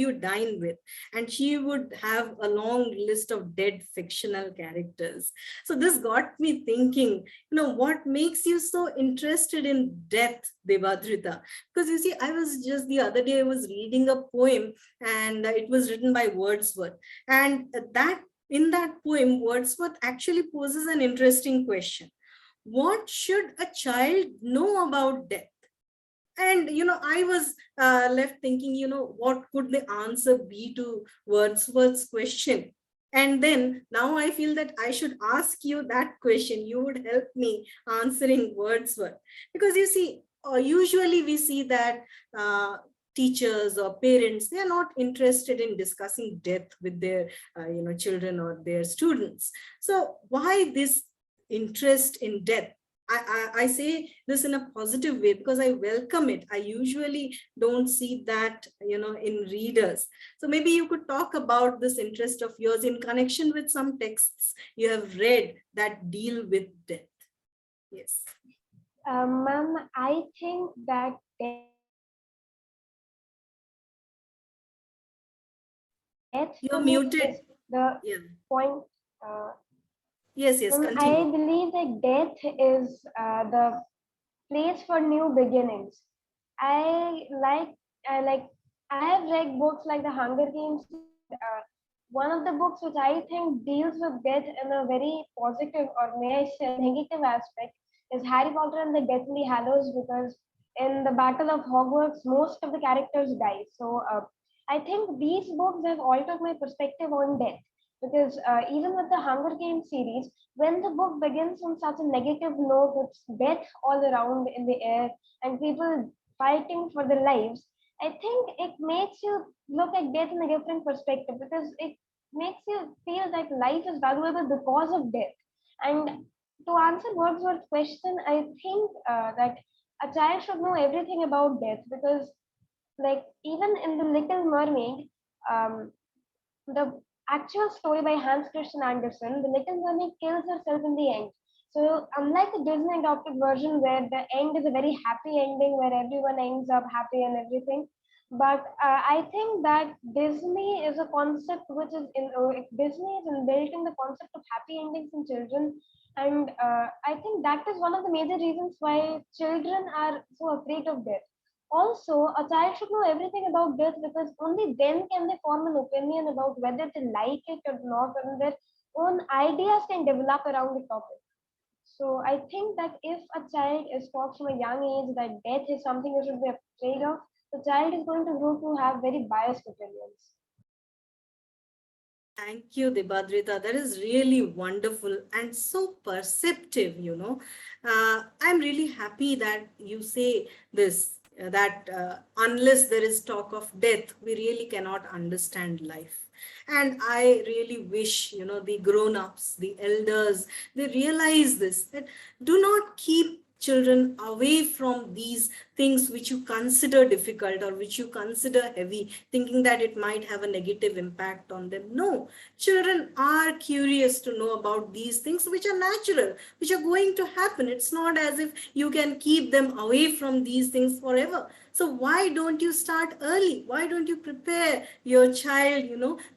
you dine with? And she would have a long list of dead fictional characters. So this got me thinking, what makes you so interested in death, Debadrita? Because you see, I was just the other day, I was reading a poem, and it was written by Wordsworth. And in that poem, Wordsworth actually poses an interesting question. What should a child know about death? And, I was left thinking, what could the answer be to Wordsworth's question? And then now I feel that I should ask you that question. You would help me answering Wordsworth. Because you see, usually we see that teachers or parents, they are not interested in discussing death with their children or their students. So why this interest in death? I say this in a positive way because I welcome it. I usually don't see that, in readers. So maybe you could talk about this interest of yours in connection with some texts you have read that deal with death. Yes. Ma'am, I think that death You're muted. is the point. Yes, continue. I believe that death is the place for new beginnings. I have read books like The Hunger Games. One of the books which I think deals with death in a very positive, or may I say negative aspect, is Harry Potter and the Deathly Hallows, because in the Battle of Hogwarts, most of the characters die. So I think these books have altered my perspective on death. Because even with the Hunger Games series, when the book begins on such a negative note with death all around in the air and people fighting for their lives, I think it makes you look at death in a different perspective, because it makes you feel that life is valuable because of death. And to answer Wordsworth's question, I think that a child should know everything about death, because like even in The Little Mermaid, the actual story by Hans Christian Andersen, the Little Mermaid kills herself in the end. So unlike the Disney adopted version where the end is a very happy ending where everyone ends up happy and everything, but I think that Disney is a concept which is Disney is inbuilt in the concept of happy endings in children, and I think that is one of the major reasons why children are so afraid of death. Also, a child should know everything about death, because only then can they form an opinion about whether they like it or not, and their own ideas can develop around the topic. So I think that if a child is taught from a young age that death is something you should be afraid of, the child is going to grow to have very biased opinions. Thank you, Debadrita. That is really wonderful and so perceptive, I'm really happy that you say this, that unless there is talk of death, we really cannot understand life. And I really wish, the grown-ups, the elders, they realize this, that do not keep children away from these things which you consider difficult or which you consider heavy, thinking that it might have a negative impact on them. No, children are curious to know about these things which are natural, which are going to happen. It's not as if you can keep them away from these things forever. So why don't you start early? Why don't you prepare your child,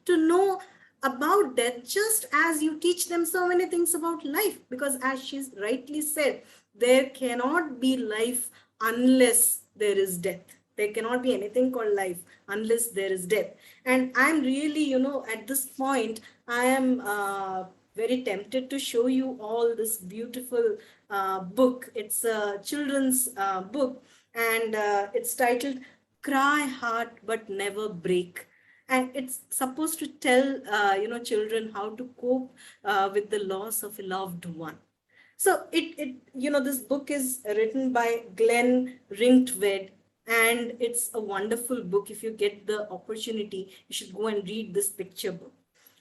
to know about death, just as you teach them so many things about life? Because as she's rightly said, there cannot be life unless there is death. There cannot be anything called life unless there is death. And I'm really, at this point, I am very tempted to show you all this beautiful book. It's a children's book, and it's titled Cry Heart But Never Break. And it's supposed to tell, children how to cope with the loss of a loved one. So this book is written by Glenn Rinktvedt, and it's a wonderful book. If you get the opportunity, you should go and read this picture book.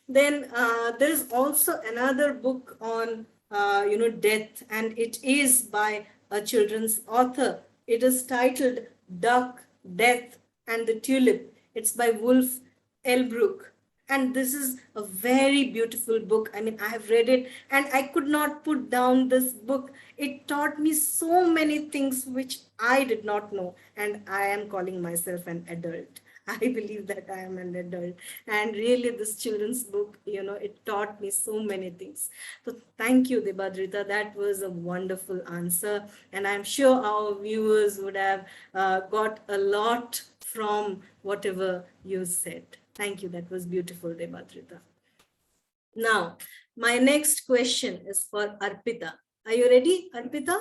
Then there is also another book on, death, and it is by a children's author. It is titled Duck, Death, and the Tulip. It's by Wolf Elbrook. And this is a very beautiful book. I mean, I have read it and I could not put down this book. It taught me so many things which I did not know. And I am calling myself an adult. I believe that I am an adult. And really, this children's book, it taught me so many things. So thank you, Debadrita. That was a wonderful answer. And I'm sure our viewers would have got a lot from whatever you said. Thank you. That was beautiful, Debadrita. Now, my next question is for Arpita. Are you ready, Arpita?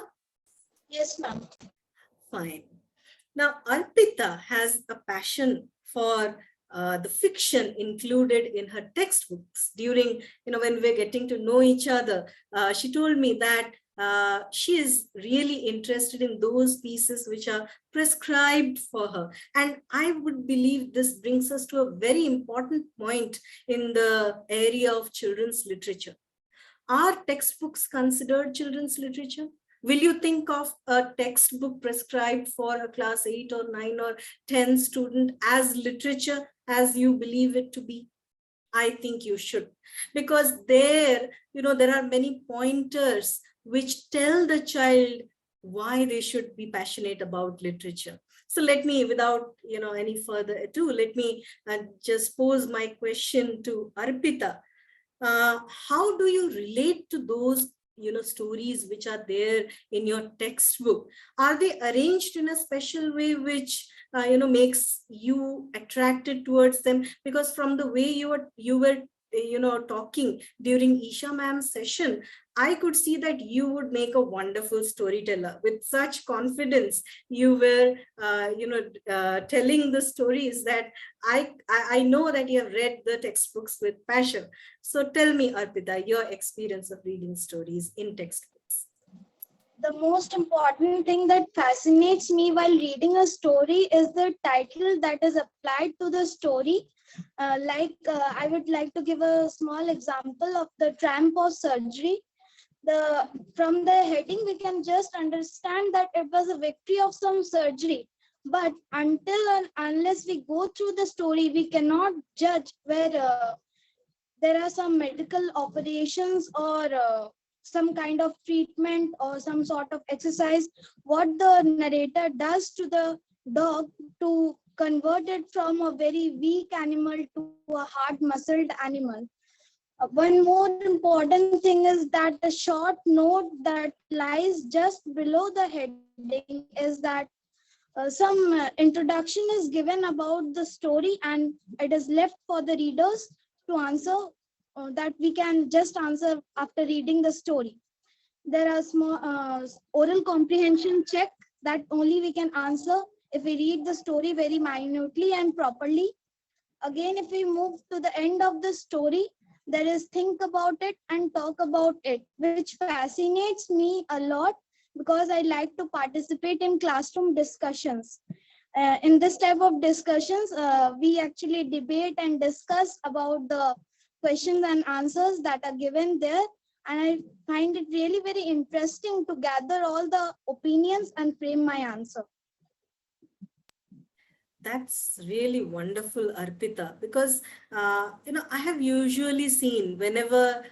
Yes, ma'am. Fine. Now, Arpita has a passion for the fiction included in her textbooks. During, when we're getting to know each other, she told me that she is really interested in those pieces which are prescribed for her. And I would believe this brings us to a very important point in the area of children's literature. Are textbooks considered children's literature? Will you think of a textbook prescribed for a class 8 or 9 or 10 student as literature as you believe it to be? I think you should, because there are many pointers which tell the child why they should be passionate about literature. So let me, without any further ado, let me just pose my question to Arpita. How do you relate to those stories which are there in your textbook? Are they arranged in a special way which makes you attracted towards them? Because from the way you were talking during Isha ma'am's session, I could see that you would make a wonderful storyteller. With such confidence, you were, telling the stories that I know that you have read the textbooks with passion. So tell me, Arpita, your experience of reading stories in textbooks. The most important thing that fascinates me while reading a story is the title that is applied to the story. I would like to give a small example of The Tramp of Surgery. From the heading, we can just understand that it was a victory of some surgery. But until and unless we go through the story, we cannot judge where there are some medical operations or some kind of treatment or some sort of exercise, what the narrator does to the dog to convert it from a very weak animal to a hard-muscled animal. One more important thing is that the short note that lies just below the heading is that some introduction is given about the story, and it is left for the readers to answer, that we can just answer after reading the story. There are small oral comprehension check that only we can answer if we read the story very minutely and properly. Again, if we move to the end of the story, there is think about it and talk about it, which fascinates me a lot because I like to participate in classroom discussions. In this type of discussions, we actually debate and discuss about the questions and answers that are given there. And I find it really very interesting to gather all the opinions and frame my answer. That's really wonderful, Arpita, because I have usually seen whenever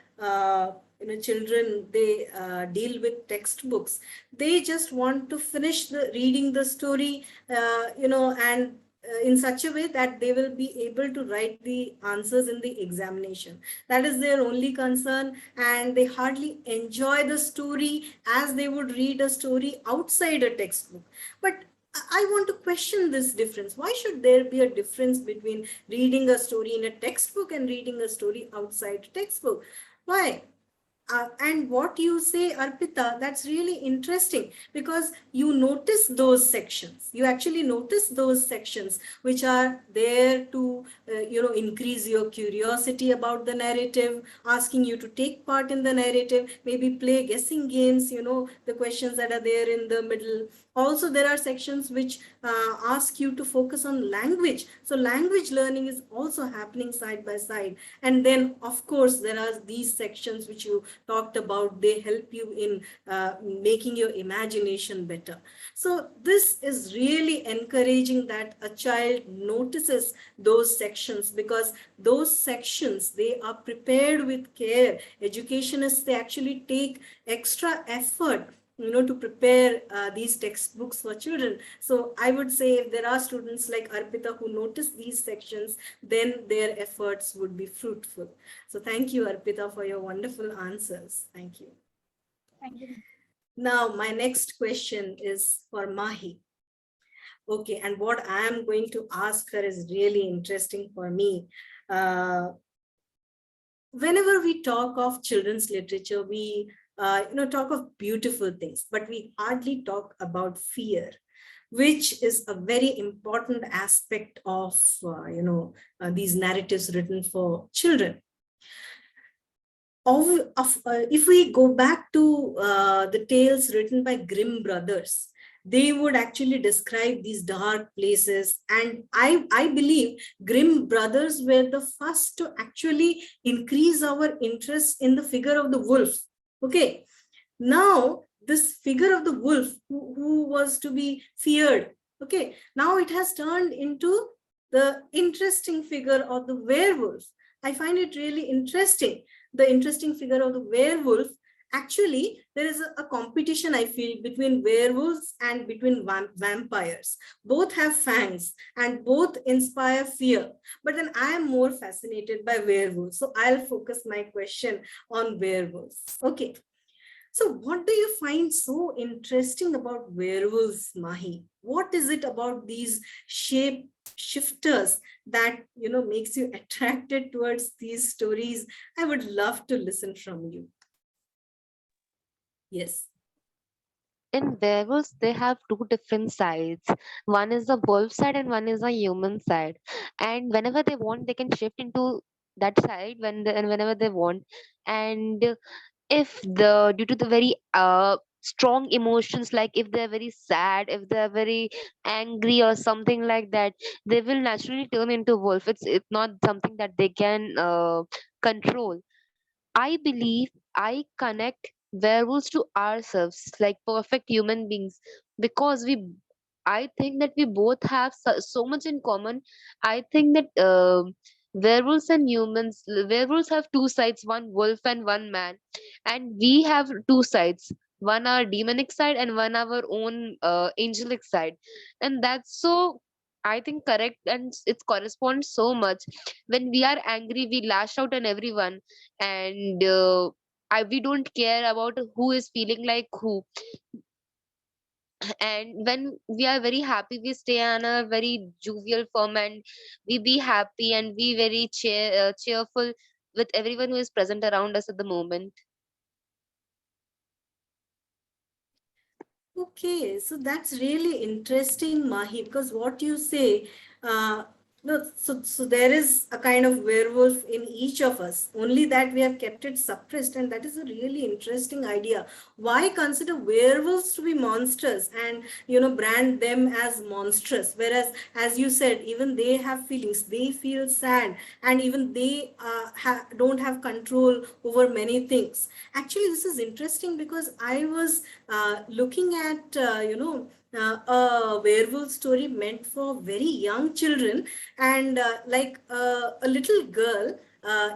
children, they deal with textbooks, they just want to finish reading the story, and in such a way that they will be able to write the answers in the examination. That is their only concern, and they hardly enjoy the story as they would read a story outside a textbook. But I want to question this difference. Why should there be a difference between reading a story in a textbook and reading a story outside a textbook? Why? And what you say, Arpita, that's really interesting, because you notice those sections. You actually notice those sections which are there to, increase your curiosity about the narrative, asking you to take part in the narrative, maybe play guessing games, the questions that are there in the middle. Also, there are sections which ask you to focus on language. So language learning is also happening side by side. And then, of course, there are these sections which you talked about, they help you in making your imagination better. So this is really encouraging that a child notices those sections, because those sections, they are prepared with care. Educationists, they actually take extra effort, to prepare these textbooks for children. So I would say if there are students like Arpita who notice these sections, then their efforts would be fruitful. So thank you, Arpita, for your wonderful answers. Thank you. Thank you. Now, my next question is for Mahi. Okay, and what I am going to ask her is really interesting for me. Whenever we talk of children's literature, we talk of beautiful things, but we hardly talk about fear, which is a very important aspect of these narratives written for children. If we go back to the tales written by Grimm brothers, they would actually describe these dark places. And I believe Grimm brothers were the first to actually increase our interest in the figure of the wolf. Okay, now this figure of the wolf who was to be feared, okay, now it has turned into the interesting figure of the werewolf. I find it really interesting, the interesting figure of the werewolf. Actually, there is a competition, I feel, between werewolves and between vampires. Both have fangs and both inspire fear. But then I am more fascinated by werewolves. So I'll focus my question on werewolves. Okay. So what do you find so interesting about werewolves, Mahi? What is it about these shape shifters that makes you attracted towards these stories? I would love to listen from you. Yes. In werewolves, they have two different sides. One is the wolf side and one is the human side. And whenever they want, they can shift into that side and whenever they want. And if due to the very strong emotions, like if they're very sad, if they're very angry or something like that, they will naturally turn into wolf. It's not something that they can control. I believe I connect werewolves to ourselves like perfect human beings, because I think that we both have so much in common. I think that werewolves have two sides, one wolf and one man, and we have two sides, one our demonic side and one our own angelic side, and that's so, I think, correct, and it corresponds so much. When we are angry, we lash out on everyone, and we don't care about who is feeling like who. And when we are very happy, we stay on a very jovial form, and we be happy and be very cheerful with everyone who is present around us at the moment. Okay, so that's really interesting, Mahi, because what you say, uh, no, so there is a kind of werewolf in each of us, only that we have kept it suppressed, and that is a really interesting idea. Why consider werewolves to be monsters and brand them as monstrous, whereas, as you said, even they have feelings, they feel sad, and even they don't have control over many things. Actually, this is interesting because I was looking at a werewolf story meant for very young children, and a little girl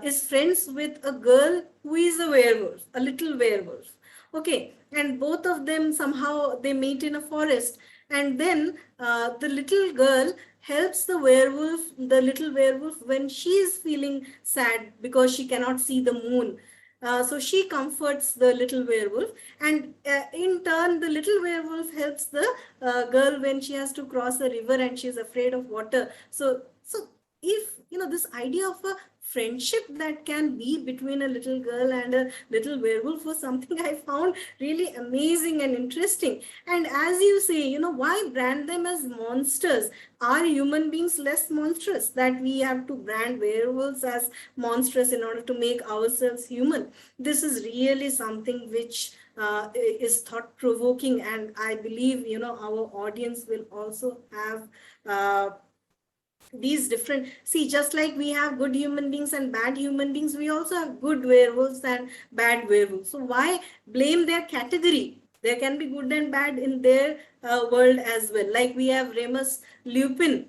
is friends with a girl who is a werewolf, a little werewolf. Okay, and both of them somehow they meet in a forest, and then the little girl helps the little werewolf, when she is feeling sad because she cannot see the moon. So she comforts the little werewolf, and in turn, the little werewolf helps the girl when she has to cross a river and she's afraid of water. So if this idea of a friendship that can be between a little girl and a little werewolf was something I found really amazing and interesting. And as you say, why brand them as monsters? Are human beings less monstrous that we have to brand werewolves as monstrous in order to make ourselves human? This is really something which is thought provoking, and I believe our audience will also have these different, see, just like we have good human beings and bad human beings, we also have good werewolves and bad werewolves. So why blame their category? There can be good and bad in their world as well. Like we have Remus Lupin.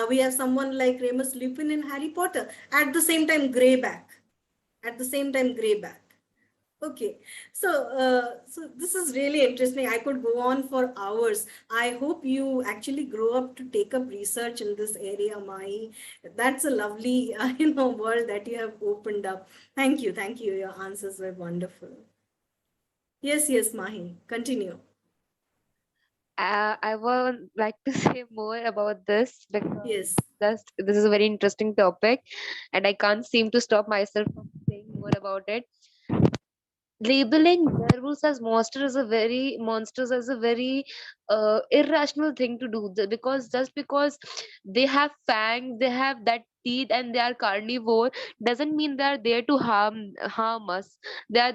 We have someone like Remus Lupin in Harry Potter. At the same time, Greyback. At the same time, Greyback. Okay, so this is really interesting. I could go on for hours. I hope you actually grow up to take up research in this area, Mahi. That's a lovely, world that you have opened up. Thank you, thank you. Your answers were wonderful. Yes, yes, Mahi, continue. I would like to say more about this because Yes, this is a very interesting topic, and I can't seem to stop myself from saying more about it. Labeling werewolves as monsters as a very irrational thing to do, because just because they have fangs, they have that teeth, and they are carnivore, doesn't mean they are there to harm us. They are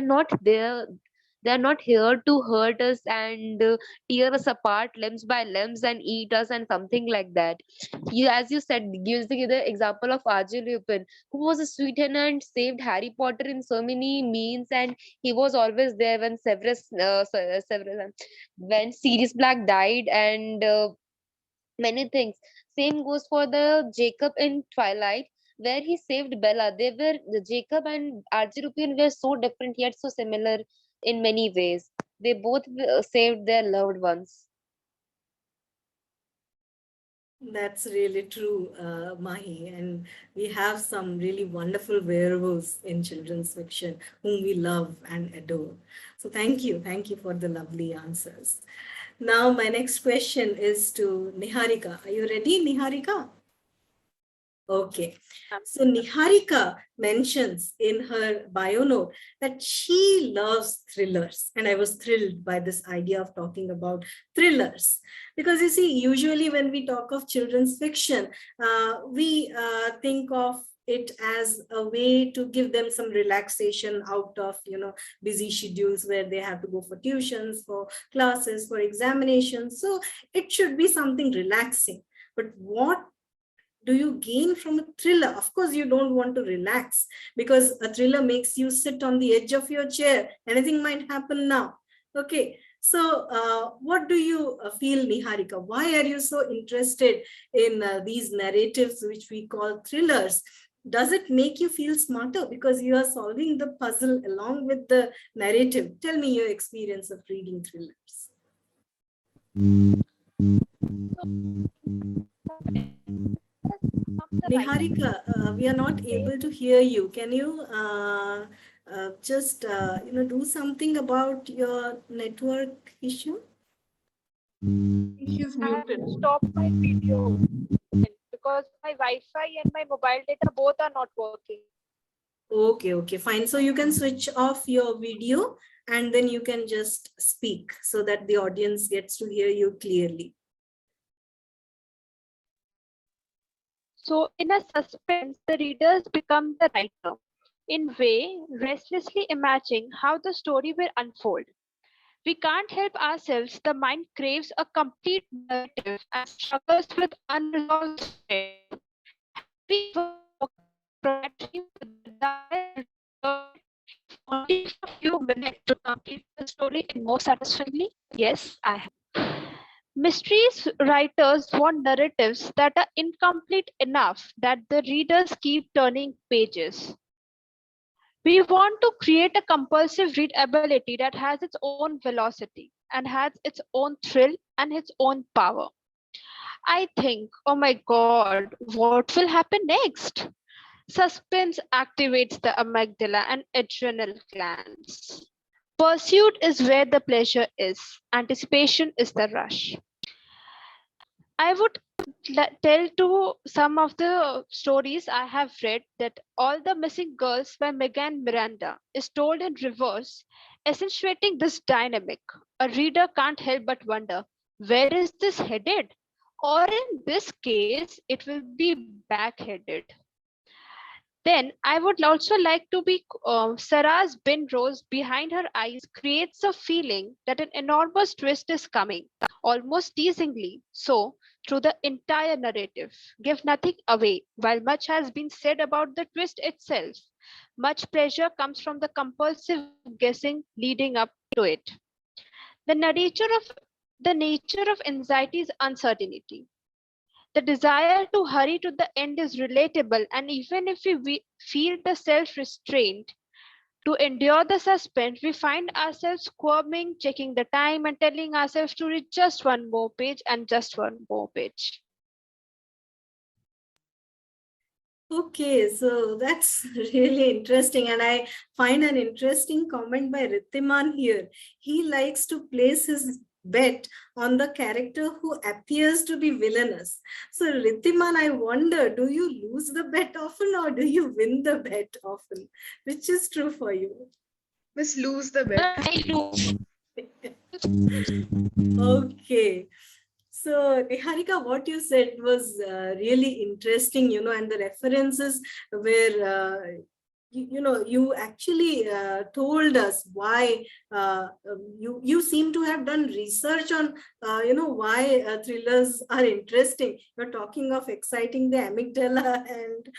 not there. They are not here to hurt us and tear us apart limbs by limbs and eat us and something like that. You, as you said, gives the example of RJ Lupin, who was a sweetener, saved Harry Potter in so many means, and he was always there when when Sirius Black died, and many things. Same goes for the Jacob in Twilight, where he saved Bella. They were the Jacob and Argyrupian were so different yet so similar in many ways. They both saved their loved ones. that's really true, Mahi. And we have some really wonderful werewolves in children's fiction whom we love and adore. So thank you for the lovely answers. Now, my next question is to Niharika. Are you ready, Niharika? Okay. So Niharika mentions in her bio note that she loves thrillers. And I was thrilled by this idea of talking about thrillers. Because you see, usually when we talk of children's fiction, we think of it as a way to give them some relaxation out of busy schedules where they have to go for tuitions, for classes, for examinations. So it should be something relaxing. But what do you gain from a thriller? Of course, you don't want to relax, because a thriller makes you sit on the edge of your chair. Anything might happen now. Okay. So what do you feel, Niharika? Why are you so interested in these narratives, which we call thrillers? Does it make you feel smarter because you are solving the puzzle along with the narrative? Tell me your experience of reading thrillers. Niharika, we are not able to hear you. Can you just do something about your network issue? She's I have muted. to stop my video because my Wi-Fi and my mobile data both are not working. Okay, fine. So you can switch off your video and then you can just speak so that the audience gets to hear you clearly. So in a suspense, the readers become the writer, in way restlessly imagining how the story will unfold. We can't help ourselves, the mind craves a complete narrative and struggles with unresolved threads. Have we ever provided you with the desire to return only for a few minutes to complete the story in more satisfyingly? Yes, I have. Mysteries writers want narratives that are incomplete enough that the readers keep turning pages. We want to create a compulsive readability that has its own velocity and has its own thrill and its own power. I think, oh my God, what will happen next? Suspense activates the amygdala and adrenal glands. Pursuit is where the pleasure is. Anticipation is the rush. I would tell to some of the stories I have read that All the Missing Girls by Megan Miranda is told in reverse, accentuating this dynamic. A reader can't help but wonder, where is this headed? Or in this case, it will be backheaded. Then I would also like to be Sarah's bin rose behind her eyes creates a feeling that an enormous twist is coming, almost teasingly so, through the entire narrative. Give nothing away. While much has been said about the twist itself, much pleasure comes from the compulsive guessing leading up to it. The nature of anxiety is uncertainty. The desire to hurry to the end is relatable, and even if we feel the self-restraint to endure the suspense, we find ourselves squirming, checking the time, and telling ourselves to read just one more page and just one more page. Okay, so that's really interesting. And I find an interesting comment by Ritimaan here. He likes to place his bet on the character who appears to be villainous. So Ritimaan, I wonder, do you lose the bet often or do you win the bet often? Which is true for you? Must lose the bet. Okay. So, Niharika, what you said was really interesting, and the references where, you actually told us why you seem to have done research on, why thrillers are interesting. You're talking of exciting the amygdala and,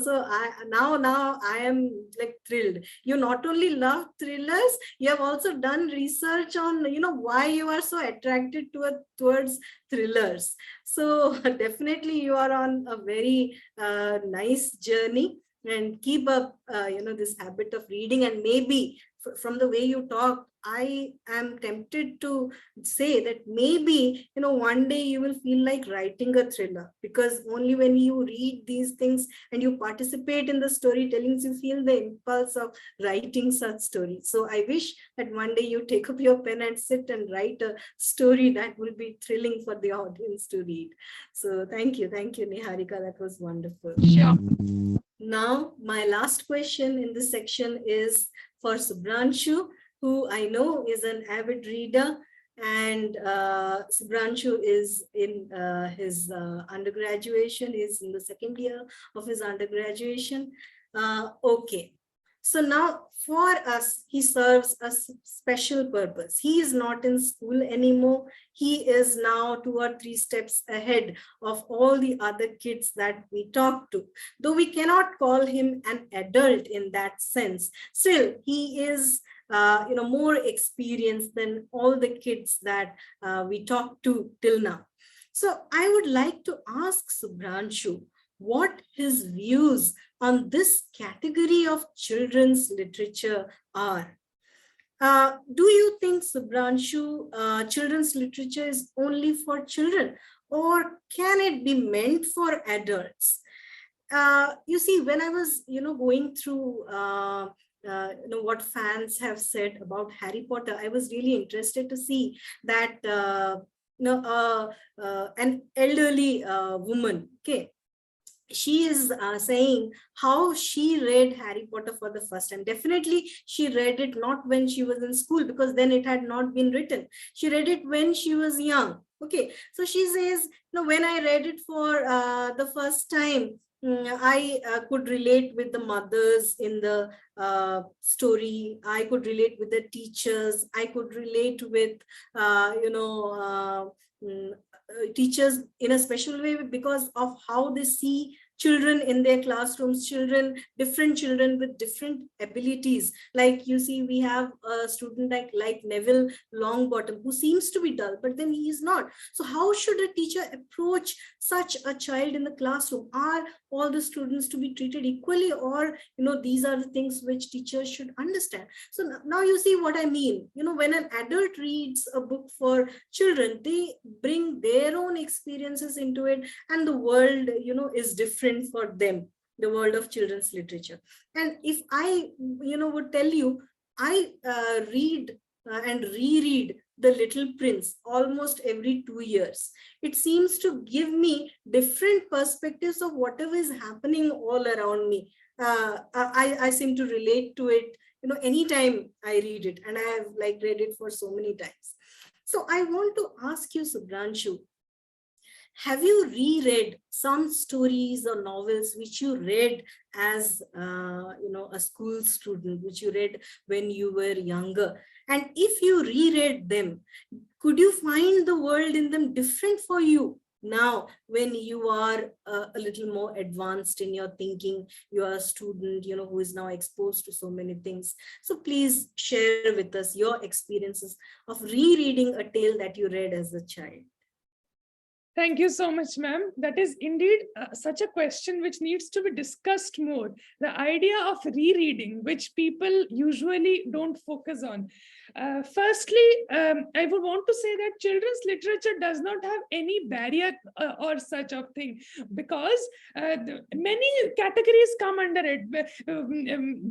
so now I am like thrilled. You not only love thrillers, you have also done research on, why you are so attracted towards thrillers. So definitely you are on a very nice journey. And keep up, this habit of reading. And maybe from the way you talk, I am tempted to say that maybe, one day you will feel like writing a thriller, because only when you read these things and you participate in the storytellings, you feel the impulse of writing such stories. So I wish that one day you take up your pen and sit and write a story that will be thrilling for the audience to read. So thank you, Niharika. That was wonderful. Sure. Now, my last question in this section is for Subhransu, who I know is an avid reader, and Subhransu is in his undergraduation, is in the second year of his undergraduation. Okay. So now for us, he serves a special purpose. He is not in school anymore. He is now 2 or 3 steps ahead of all the other kids that we talk to. Though we cannot call him an adult in that sense, still he is more experienced than all the kids that we talk to till now. So I would like to ask Subhransu what his views on this category of children's literature are. Do you think, Subhransu, children's literature is only for children, or can it be meant for adults? You see, when I was, going through what fans have said about Harry Potter, I was really interested to see that an elderly woman, okay, she is saying how she read Harry Potter for the first time. Definitely, she read it not when she was in school, because then it had not been written. She read it when she was young. Okay, so she says, when I read it for the first time, I could relate with the mothers in the story. I could relate with the teachers. I could relate with, teachers in a special way because of how they see children in their classrooms, different children with different abilities. Like you see, we have a student like Neville Longbottom, who seems to be dull, but then he is not. So how should a teacher approach such a child in the classroom? Are all the students to be treated equally, or these are the things which teachers should understand? So now you see what I mean. When an adult reads a book for children, they bring their own experiences into it, and the world is different for them, the world of children's literature. And if I would tell you, I read and reread The Little Prince almost every 2 years. It seems to give me different perspectives of whatever is happening all around me. I seem to relate to it anytime I read it, and I have read it for so many times. So I want to ask you, Subhransu, have you reread some stories or novels which you read as a school student, which you read when you were younger? And if you reread them, could you find the world in them different for you now when you are a little more advanced in your thinking? You are a student, who is now exposed to so many things. So please share with us your experiences of rereading a tale that you read as a child. Thank you so much, ma'am. That is indeed such a question which needs to be discussed more. The idea of rereading, which people usually don't focus on. Firstly, I would want to say that children's literature does not have any barrier or such of thing, because many categories come under it.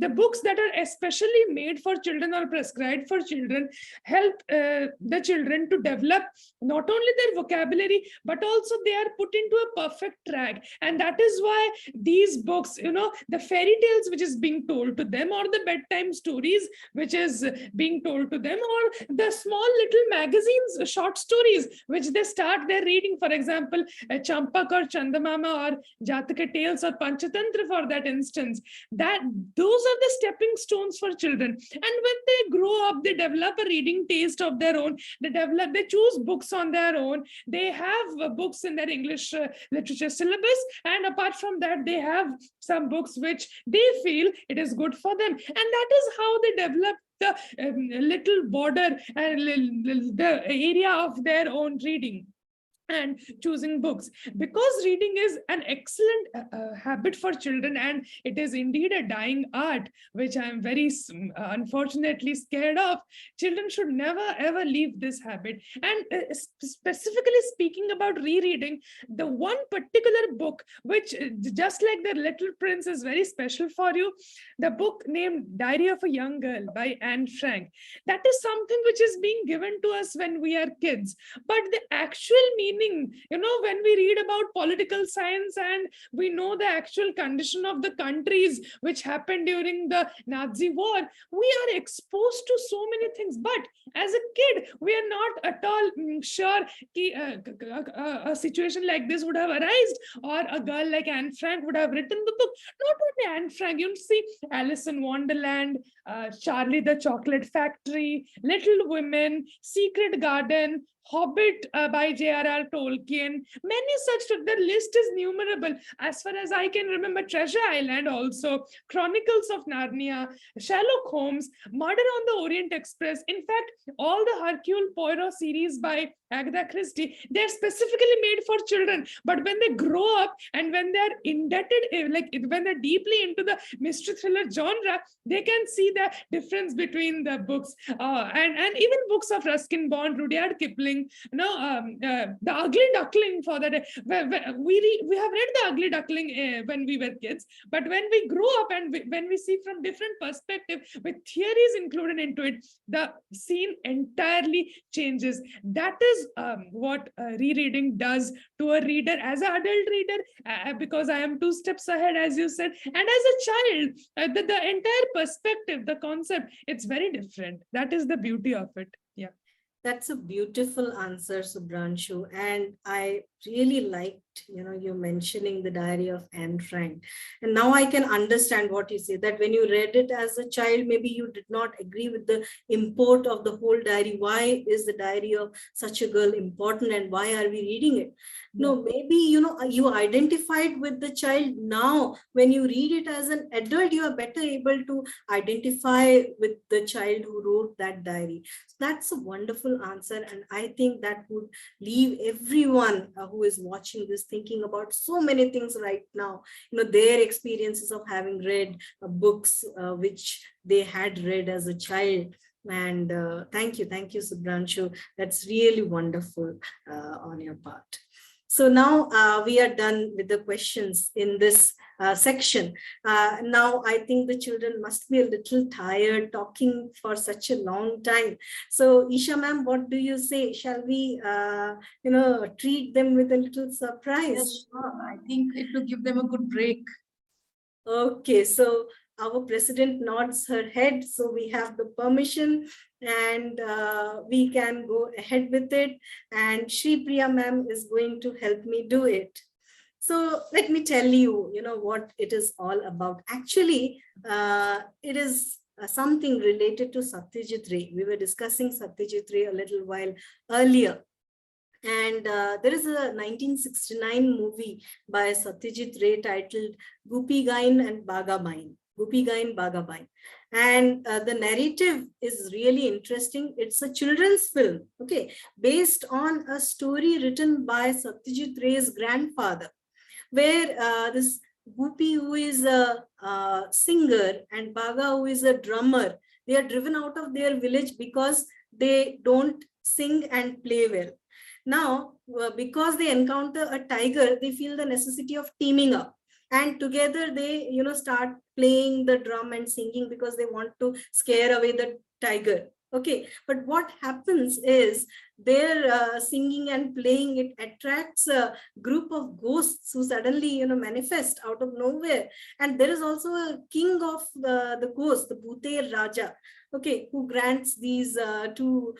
The books that are especially made for children or prescribed for children help the children to develop not only their vocabulary, but also they are put into a perfect track. And that is why these books, the fairy tales which is being told to them, or the bedtime stories which is being told to them, or the small little magazines, short stories which they start their reading, for example, Champak or Chandamama or Jataka tales or Panchatantra for that instance, that those are the stepping stones for children. And when they grow up, they develop a reading taste of their own. They choose books on their own. They have books in their English literature syllabus, and apart from that, they have some books which they feel it is good for them, and that is how they develop the little border and the area of their own reading and choosing books. Because reading is an excellent habit for children, and it is indeed a dying art, which I am very unfortunately scared of. Children should never ever leave this habit. And specifically speaking about rereading, the one particular book which, just like the Little Prince, is very special for you, the book named Diary of a Young Girl by Anne Frank. That is something which is being given to us when we are kids, but the actual meaning, when we read about political science and we know the actual condition of the countries which happened during the Nazi war, we are exposed to so many things. But as a kid, we are not at all sure a situation like this would have arisen, or a girl like Anne Frank would have written the book. Not only Anne Frank, you see Alice in Wonderland, Charlie the Chocolate Factory, Little Women, Secret Garden, Hobbit by J.R.R. Tolkien, many such. The list is numerable. As far as I can remember, Treasure Island also, Chronicles of Narnia, Sherlock Holmes, Murder on the Orient Express. In fact, all the Hercule Poirot series by Agatha Christie, they're specifically made for children. But when they grow up and when they're indebted, when they're deeply into the mystery thriller genre, they can see the difference between the books. And even books of Ruskin Bond, Rudyard Kipling, The Ugly Duckling, for that. We have read The Ugly Duckling when we were kids, but when we grow up and when we see from different perspective with theories included into it, the scene entirely changes. That is what rereading does to a reader as an adult reader, because I am 2 steps ahead, as you said, and as a child, the entire perspective, the concept, it's very different. That is the beauty of it. Yeah. That's a beautiful answer, Subhransu. And I really liked, you mentioning the Diary of Anne Frank. And now I can understand what you say, that when you read it as a child, maybe you did not agree with the import of the whole diary. Why is the diary of such a girl important, and why are we reading it? No, maybe, you identified with the child. Now, when you read it as an adult, you are better able to identify with the child who wrote that diary. So that's a wonderful answer. And I think that would leave everyone who is watching this thinking about so many things right now, their experiences of having read books which they had read as a child. And thank you, Subhransu. That's really wonderful on your part. So now we are done with the questions in this section. Now I think the children must be a little tired talking for such a long time. So Isha ma'am, what do you say? Shall we, treat them with a little surprise? Yes, sure. I think it will give them a good break. Okay, so our president nods her head, so we have the permission, and we can go ahead with it. And Sripriya ma'am is going to help me do it. So let me tell you, what it is all about. Actually, it is something related to Satyajit Ray. We were discussing Satyajit Ray a little while earlier. And there is a 1969 movie by Satyajit Ray titled Gupigain and Bagabain. Gupigain Bagabain. And the narrative is really interesting. It's a children's film, okay, based on a story written by Satyajit Ray's grandfather, where this Gupi, who is a singer, and Baga, who is a drummer, they are driven out of their village because they don't sing and play well. Now, because they encounter a tiger, they feel the necessity of teaming up. And together they, start playing the drum and singing because they want to scare away the tiger. Okay, but what happens is their singing and playing, it attracts a group of ghosts who suddenly, manifest out of nowhere. And there is also a king of the ghosts, the Bhuter Raja, okay, who grants these two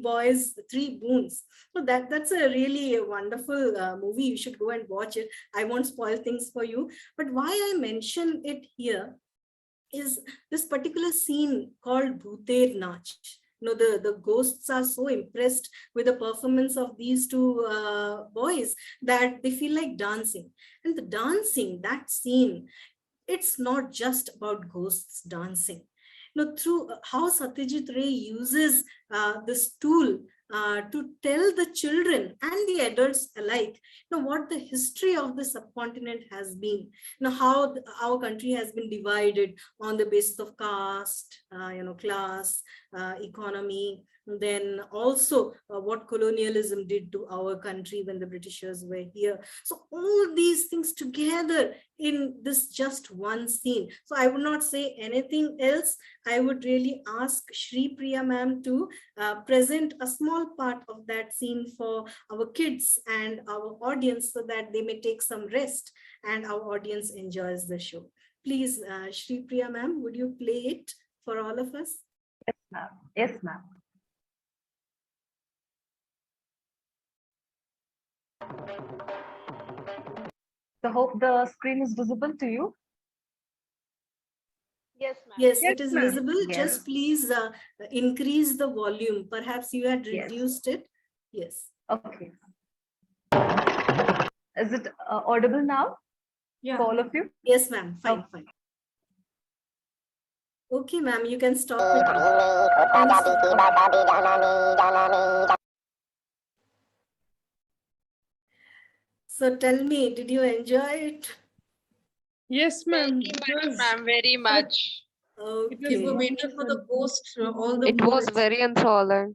boys 3 boons. So that's a really wonderful movie. You should go and watch it. I won't spoil things for you. But why I mention it here is this particular scene called Bhuter Nach. The ghosts are so impressed with the performance of these two boys that they feel like dancing. And the dancing, that scene, it's not just about ghosts dancing. Through how Satyajit Ray uses this tool to tell the children and the adults alike, what the history of the subcontinent has been, how our country has been divided on the basis of caste, class, economy, then also what colonialism did to our country when the Britishers were here. So all these things together in this just one scene. So I would not say anything else. I would really ask Sripriya ma'am to present a small part of that scene for our kids and our audience so that they may take some rest and our audience enjoys the show. Please, Sripriya ma'am, would you play it for all of us? Yes, ma'am. Yes, ma'am. So hope the screen is visible to you. Yes, ma'am. Yes, it is visible. Yes. Just please increase the volume. Perhaps you had reduced it. Yes. Okay. Is it audible now? Yeah. For all of you? Yes, ma'am. Fine, fine. Okay, ma'am, you can stop it. So tell me, did you enjoy it? Yes, ma'am. Very much. Okay. We were waiting for the ghost all the It was very enthralling.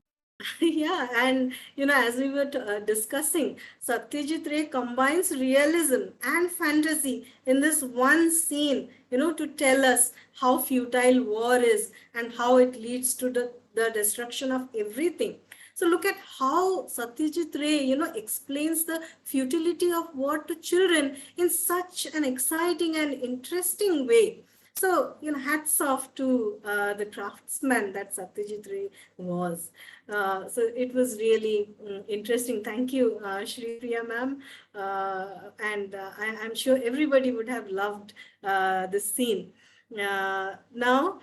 Yeah, and as we were discussing, Satyajit Ray combines realism and fantasy in this one scene, to tell us how futile war is and how it leads to the destruction of everything. So look at how Satyajit Ray, explains the futility of war to children in such an exciting and interesting way. So, hats off to the craftsman that Satyajit Ray was. So it was really interesting. Thank you, Sripriya ma'am. And I'm sure everybody would have loved this scene. Now,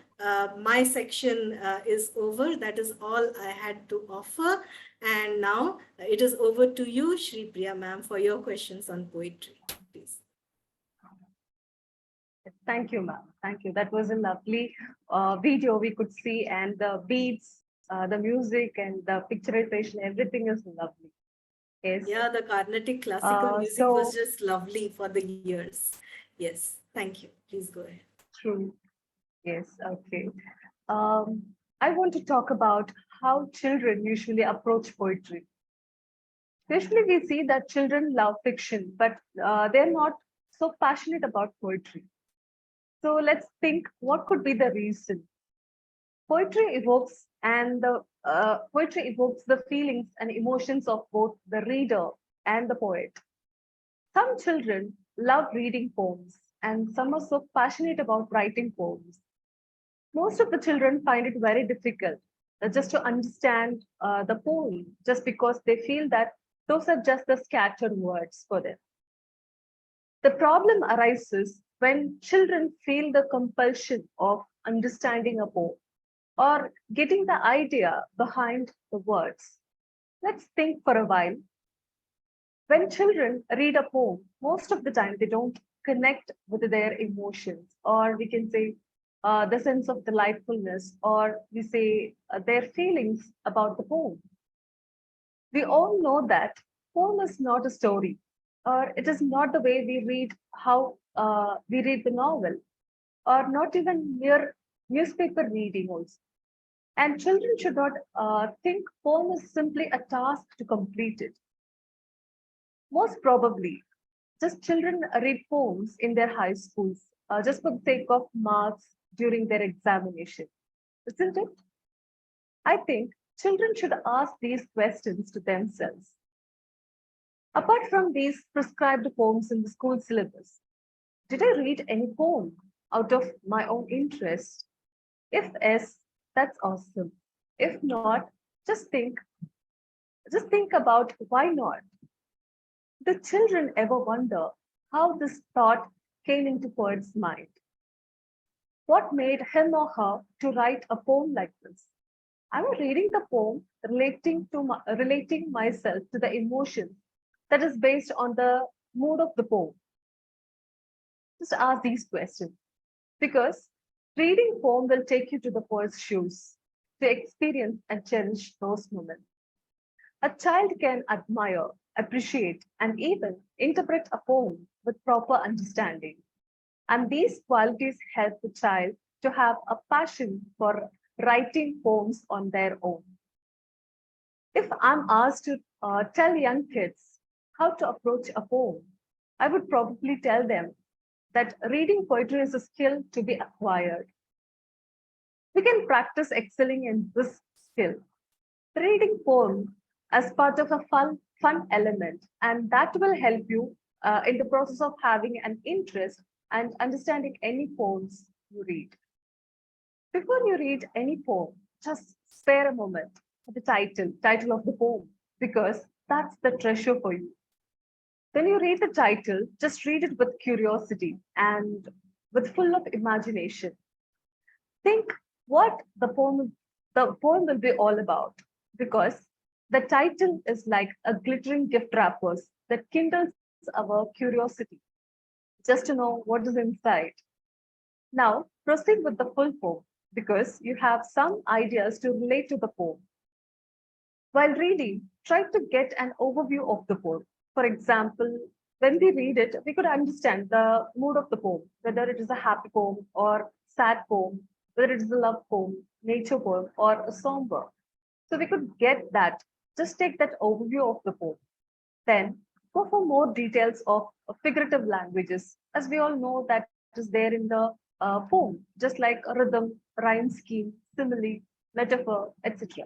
my section is over. That is all I had to offer. And now it is over to you, Sripriya ma'am, for your questions on poetry, please. Thank you, ma'am. Thank you. That was a lovely video we could see, and the beats, the music, and the picturization, everything is lovely. Yes. Yeah, the Carnatic classical music was just lovely for the years. Yes, thank you. Please go ahead. True. Yes, okay. I want to talk about how children usually approach poetry. Usually we see that children love fiction, but they're not so passionate about poetry. So let's think, what could be the reason? Poetry evokes the feelings and emotions of both the reader and the poet. Some children love reading poems and some are so passionate about writing poems. Most of the children find it very difficult just to understand the poem, just because they feel that those are just the scattered words for them. The problem arises when children feel the compulsion of understanding a poem or getting the idea behind the words. Let's think for a while. When children read a poem, most of the time they don't connect with their emotions, or we can say the sense of delightfulness, or we say their feelings about the poem. We all know that poem is not a story, or it is not the way we read how we read the novel, or not even mere newspaper reading also. And children should not think poem is simply a task to complete it. Most probably, just children read poems in their high schools just for the sake of marks during their examination, isn't it? I think children should ask these questions to themselves. Apart from these prescribed poems in the school syllabus, did I read any poem out of my own interest? If yes, that's awesome. If not, just think about why not. Do children ever wonder how this thought came into poet's mind? What made him or her to write a poem like this? I'm reading the poem, relating myself to the emotion that is based on the mood of the poem. Just ask these questions, because reading poem will take you to the poet's shoes to experience and cherish those moments. A child can admire, appreciate, and even interpret a poem with proper understanding. And these qualities help the child to have a passion for writing poems on their own. If I'm asked to tell young kids how to approach a poem, I would probably tell them that reading poetry is a skill to be acquired. We can practice excelling in this skill. Reading poem as part of a fun element, and that will help you in the process of having an interest and understanding any poems you read. Before you read any poem, just spare a moment for the title of the poem, because that's the treasure for you. When you read the title, just read it with curiosity and with full of imagination. Think what the poem will be all about, because the title is like a glittering gift wrappers that kindles our curiosity just to know what is inside. Now, proceed with the full poem, because you have some ideas to relate to the poem. While reading, try to get an overview of the poem. For example, when we read it, we could understand the mood of the poem, whether it is a happy poem or sad poem, whether it is a love poem, nature poem, or a somber. So we could get that. Just take that overview of the poem. Then go for more details of figurative languages, as we all know that is there in the poem, just like a rhythm, rhyme scheme, simile, metaphor, etc.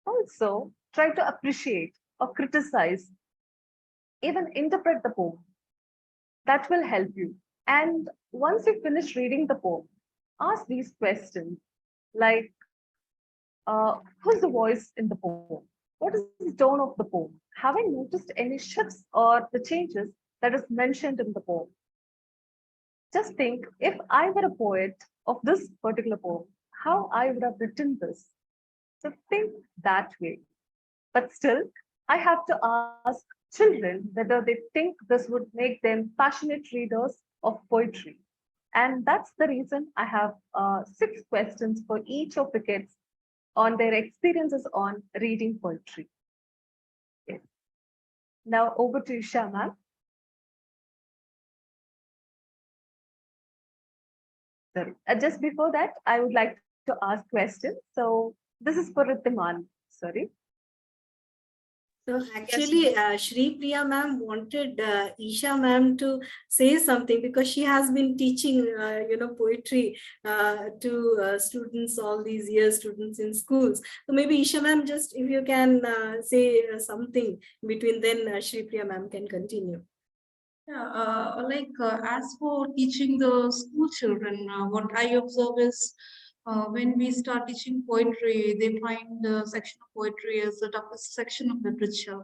Also, try to appreciate or criticize, even interpret the poem. That will help you. And once you finish reading the poem, ask these questions like, who's the voice in the poem? What is the tone of the poem? Have I noticed any shifts or the changes that is mentioned in the poem? Just think, if I were a poet of this particular poem, how I would have written this. So think that way. But still, I have to ask children whether they think this would make them passionate readers of poetry. And that's the reason I have 6 questions for each of the kids on their experiences on reading poetry. Okay. Now over to Isha, ma'am. Sorry. Just before that, I would like to ask questions. So this is for Ritimaan. Sorry. So actually, Sripriya ma'am wanted Isha ma'am to say something, because she has been teaching, poetry to students all these years, students in schools. So maybe Isha ma'am, just if you can say something between, then Sripriya ma'am can continue. Yeah, as for teaching the school children, what I observe is when we start teaching poetry, they find the section of poetry as the toughest section of literature,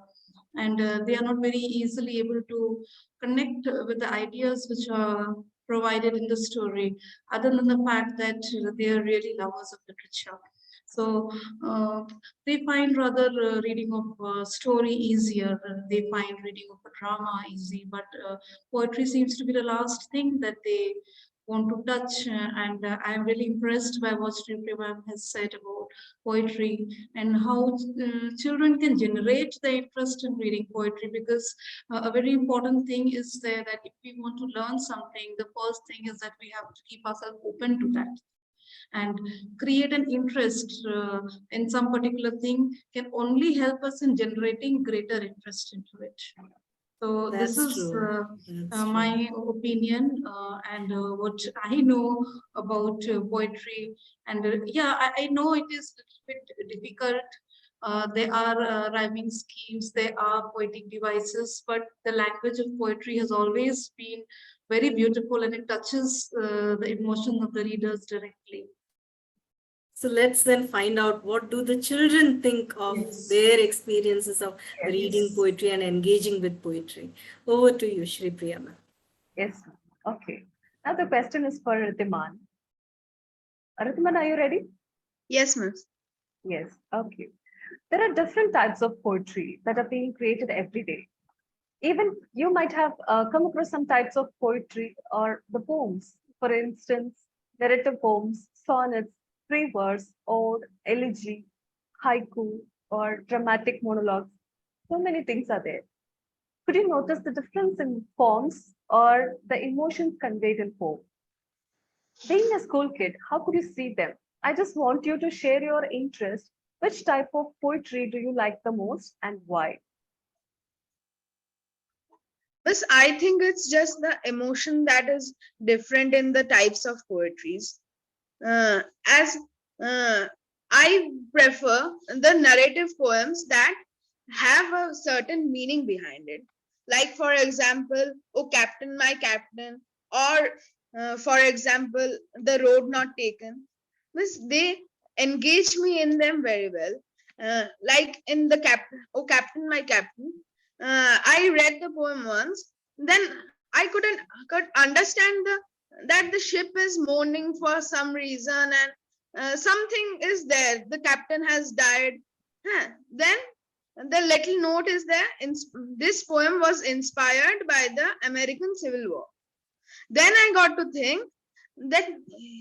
and they are not very easily able to connect with the ideas which are provided in the story, other than the fact that they are really lovers of literature. So they find rather reading of story easier. They find reading of a drama easy, but poetry seems to be the last thing that they want to touch. And I'm really impressed by what Sripriya ma'am has said about poetry and how children can generate the interest in reading poetry, because a very important thing is there that if we want to learn something, the first thing is that we have to keep ourselves open to that, and create an interest in some particular thing can only help us in generating greater interest into it. So this That's is true. That's my opinion and what I know about poetry. And yeah, I know it is a little bit difficult. There are rhyming schemes, there are poetic devices, but the language of poetry has always been very beautiful, and it touches the emotion of the readers directly. So let's then find out, what do the children think of Yes. their experiences of reading Yes. poetry and engaging with poetry. Over to you, Sripriya ma'am. Yes. Okay. Now the question is for Ritimaan. Ritimaan, are you ready? Yes, miss. Yes. Okay. There are different types of poetry that are being created every day. Even you might have come across some types of poetry or the poems. For instance, narrative poems, sonnets, free verse, ode, elegy, haiku, or dramatic monologues. So many things are there. Could you notice the difference in forms or the emotions conveyed in poem? Being a school kid, how could you see them? I just want you to share your interest. Which type of poetry do you like the most and why? But I think it's just the emotion that is different in the types of poetries. As I prefer the narrative poems that have a certain meaning behind it. Like, for example, "Oh Captain, My Captain," or for example, "The Road Not Taken." Means they engage me in them very well. Like in the "Oh Captain, My Captain," I read the poem once, then I could understand that the ship is mourning for some reason, and something is there. The captain has died. Then the little note is there. This poem was inspired by the American Civil War. Then I got to think that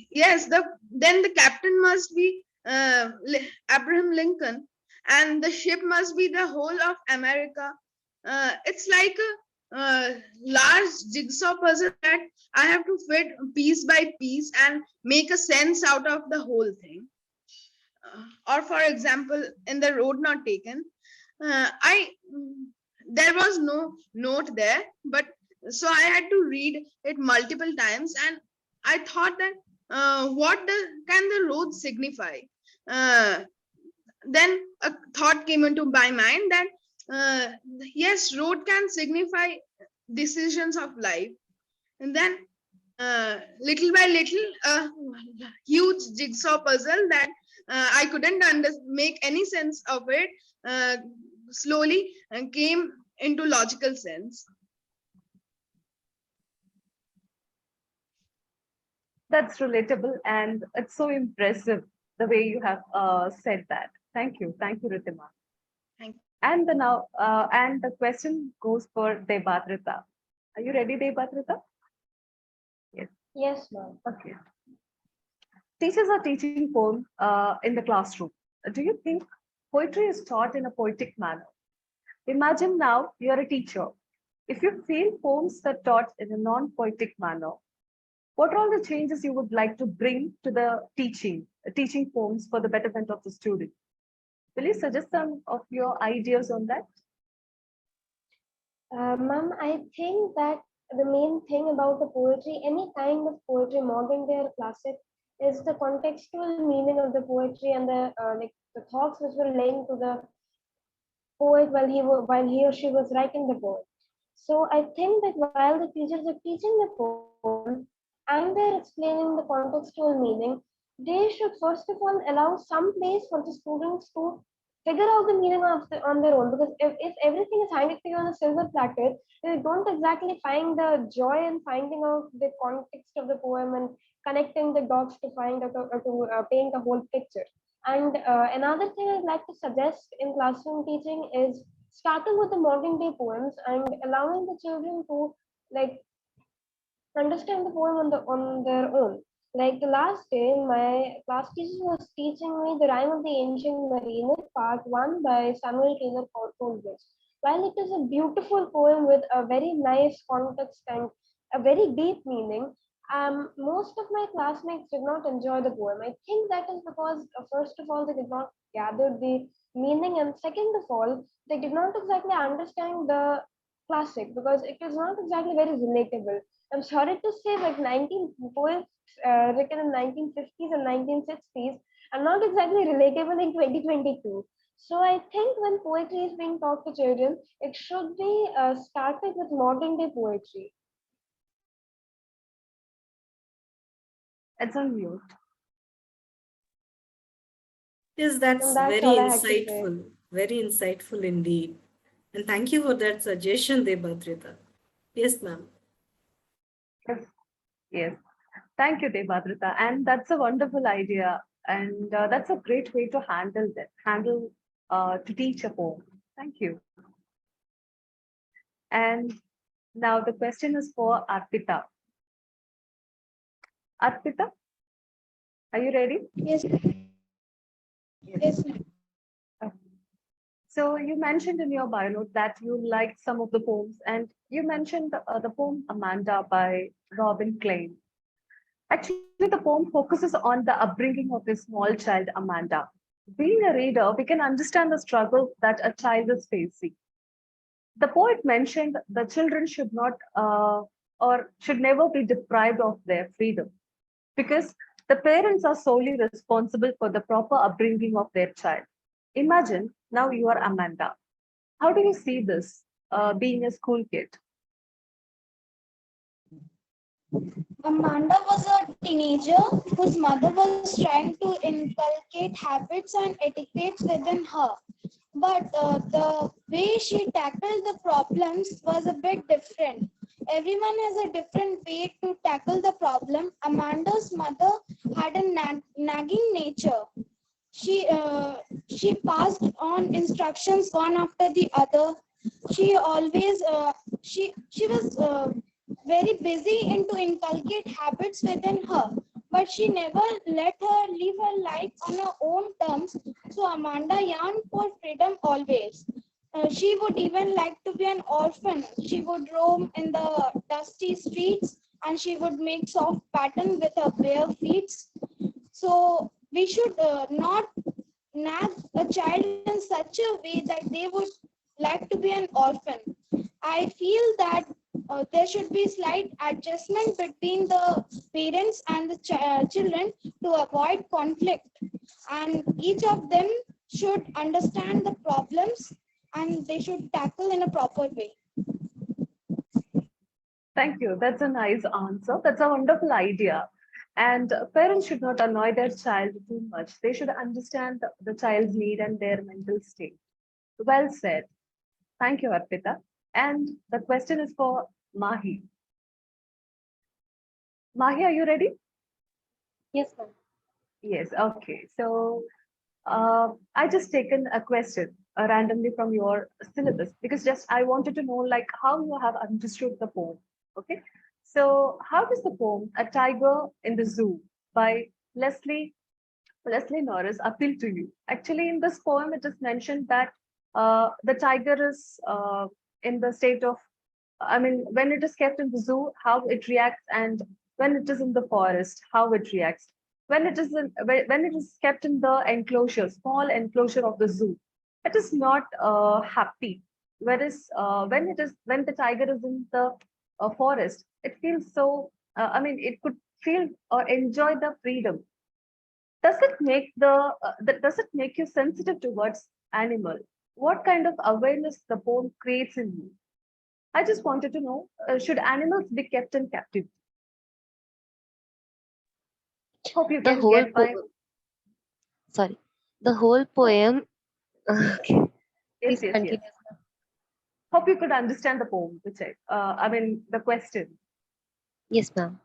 yes, then the captain must be Abraham Lincoln, and the ship must be the whole of America. It's like a large jigsaw puzzle that I have to fit piece by piece and make a sense out of the whole thing. Or for example, in "The Road Not Taken," I there was no note there, but so I had to read it multiple times, and I thought that can the road signify? Uh, then a thought came into my mind that yes, road can signify decisions of life, and then little by little, a huge jigsaw puzzle that I couldn't make any sense of it slowly came into logical sense. That's relatable and it's so impressive the way you have said that. Thank you. Thank you, Ritima. Thank you. And the question goes for Debadrita. Are you ready, Debadrita? Yes. Yes, ma'am. Okay. Teachers are teaching poem in the classroom. Do you think poetry is taught in a poetic manner? Imagine now you're a teacher. If you feel poems are taught in a non-poetic manner, what are all the changes you would like to bring to the teaching poems for the betterment of the student? Will you suggest some of your ideas on that? Ma'am, I think that the main thing about the poetry, any kind of poetry, modern day or classic, is the contextual meaning of the poetry and the like the thoughts which were linked to the poet while he or she was writing the poem. So I think that while the teachers are teaching the poem and they're explaining the contextual meaning, they should first of all allow some place for the students to figure out the meaning on their own. Because if everything is handed to you on a silver platter, they don't exactly find the joy in finding out the context of the poem and connecting the dots to find out to paint a whole picture. And another thing I'd like to suggest in classroom teaching is starting with the modern day poems and allowing the children to like understand the poem on their own. Like the last day, my class teacher was teaching me the rhyme of the ancient mariner, part one by Samuel Taylor Coleridge. While it is a beautiful poem with a very nice context and a very deep meaning, most of my classmates did not enjoy the poem. I think that is because, first of all, they did not gather the meaning, and second of all, they did not exactly understand the classic because it is not exactly very relatable. I'm sorry to say, but 19 poems written in 1950s and 1960s are not exactly relatable in 2022. So I think when poetry is being taught to children, it should be started with modern day poetry. It's on mute. Yes, that's And that's very all I had to say. insightful. Very insightful indeed. And thank you for that suggestion, Debadrita. Yes, ma'am. Yes. Thank you, Debadrita. And that's a wonderful idea. And that's a great way to to teach a poem. Thank you. And now the question is for Arpita. Arpita, are you ready? Yes. Yes. So you mentioned in your bio note that you liked some of the poems, and you mentioned the poem Amanda by Robin Klein. Actually, the poem focuses on the upbringing of a small child, Amanda. Being a reader, we can understand the struggle that a child is facing. The poet mentioned the children should not or should never be deprived of their freedom because the parents are solely responsible for the proper upbringing of their child. Imagine now you are Amanda. How do you see this being a school kid? Amanda was a teenager whose mother was trying to inculcate habits and etiquettes within her. But the way she tackled the problems was a bit different. Everyone has a different way to tackle the problem. Amanda's mother had a nagging nature. She passed on instructions one after the other. She always she was very busy into inculcate habits within her, but she never let her live her life on her own terms. So Amanda yearned for freedom always. She would even like to be an orphan. She would roam in the dusty streets and she would make soft pattern with her bare feet. So we should not nag a child in such a way that they would like to be an orphan. I feel that there should be slight adjustment between the parents and the children to avoid conflict. And each of them should understand the problems and they should tackle in a proper way. Thank you. That's a nice answer. That's a wonderful idea. And parents should not annoy their child too much. They should understand the child's need and their mental state. Well said. Thank you, Arpita. And the question is for Mahi. Mahi, are you ready? Yes, ma'am. Yes, okay. So I just taken a question randomly from your syllabus because just I wanted to know like how you have understood the poem. Okay. So how does the poem A Tiger in the Zoo by Leslie Norris appeal to you? Actually, in this poem, it is mentioned that the tiger is in the state of, I mean, when it is kept in the zoo, how it reacts, and when it is in the forest, how it reacts. When it is kept in the enclosure, small enclosure of the zoo, it is not happy. Whereas when the tiger is in the forest, it feels so. I mean, it could feel or enjoy the freedom. Does it make you sensitive towards animal? What kind of awareness the poem creates in you? I just wanted to know, should animals be kept in captivity? Hope you The can whole get my. sorry, the whole poem. Okay, Yes, please yes, yes. continue. Hope you could understand the poem, which I mean, the question. Yes, ma'am.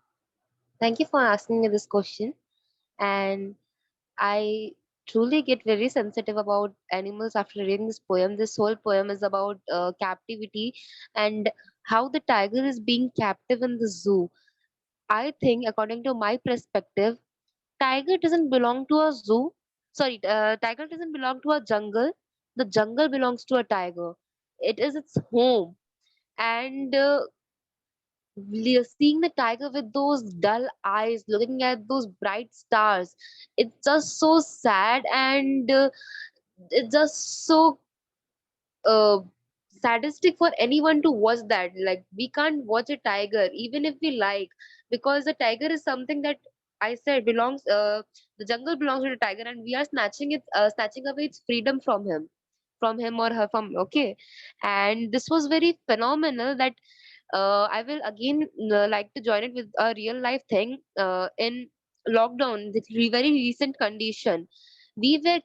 Thank you for asking me this question. And I truly get very sensitive about animals after reading this poem. This whole poem is about captivity and how the tiger is being captive in the zoo. I think, according to my perspective, tiger doesn't belong to a zoo. Sorry, tiger doesn't belong to a jungle. The jungle belongs to a tiger. It is its home. And seeing the tiger with those dull eyes looking at those bright stars, it's just so sad, and it's just so uh, sadistic for anyone to watch that. Like, we can't watch a tiger even if we like, because the tiger is something that I said belongs, the jungle belongs to the tiger, and we are snatching away its freedom from him or her, from, okay. And this was very phenomenal that I will again like to join it with a real life thing. In lockdown, the very recent condition, we were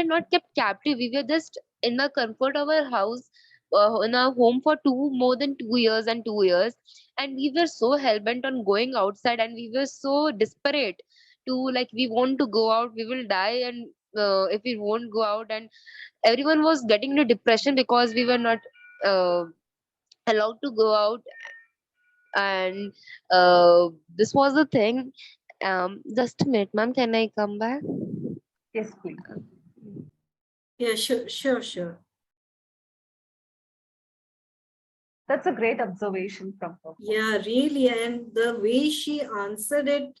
not kept captive. We were just in the comfort of our house, in our home for more than 2 years and 2 years, and we were so hell-bent on going outside, and we were so desperate to, like, we want to go out, we will die, and if we won't go out, and everyone was getting into depression because we were not allowed to go out. And this was the thing. Just a minute, ma'am, can I come back? Yes, please. Yeah, sure. That's a great observation from her. Yeah, really. And the way she answered it,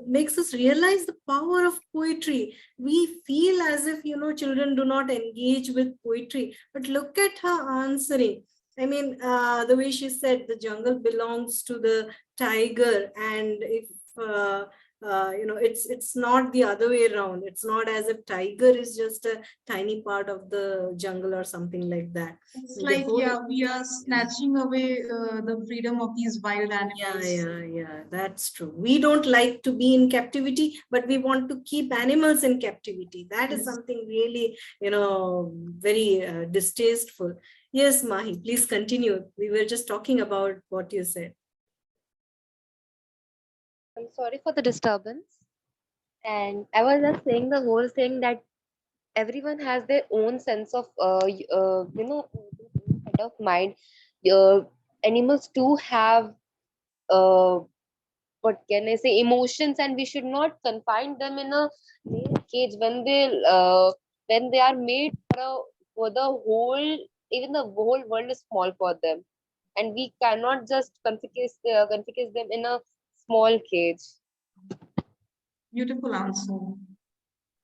makes us realize the power of poetry. We feel as if, children do not engage with poetry, but look at her answering. I mean, the way she said the jungle belongs to the tiger, and if it's not the other way around. It's not as if tiger is just a tiny part of the jungle or something like that. It's like, yeah, we are snatching away the freedom of these wild animals. Yeah, that's true. We don't like to be in captivity, but we want to keep animals in captivity. That is something really, very distasteful. Yes, Mahi, please continue. We were just talking about what you said. I'm sorry for the disturbance. And I was just saying the whole thing that everyone has their own sense of, set of mind. Animals too have, uh, what can I say, emotions, and we should not confine them in a cage when they are made for the whole. Even the whole world is small for them, and we cannot just confine them in a small cage. Beautiful answer.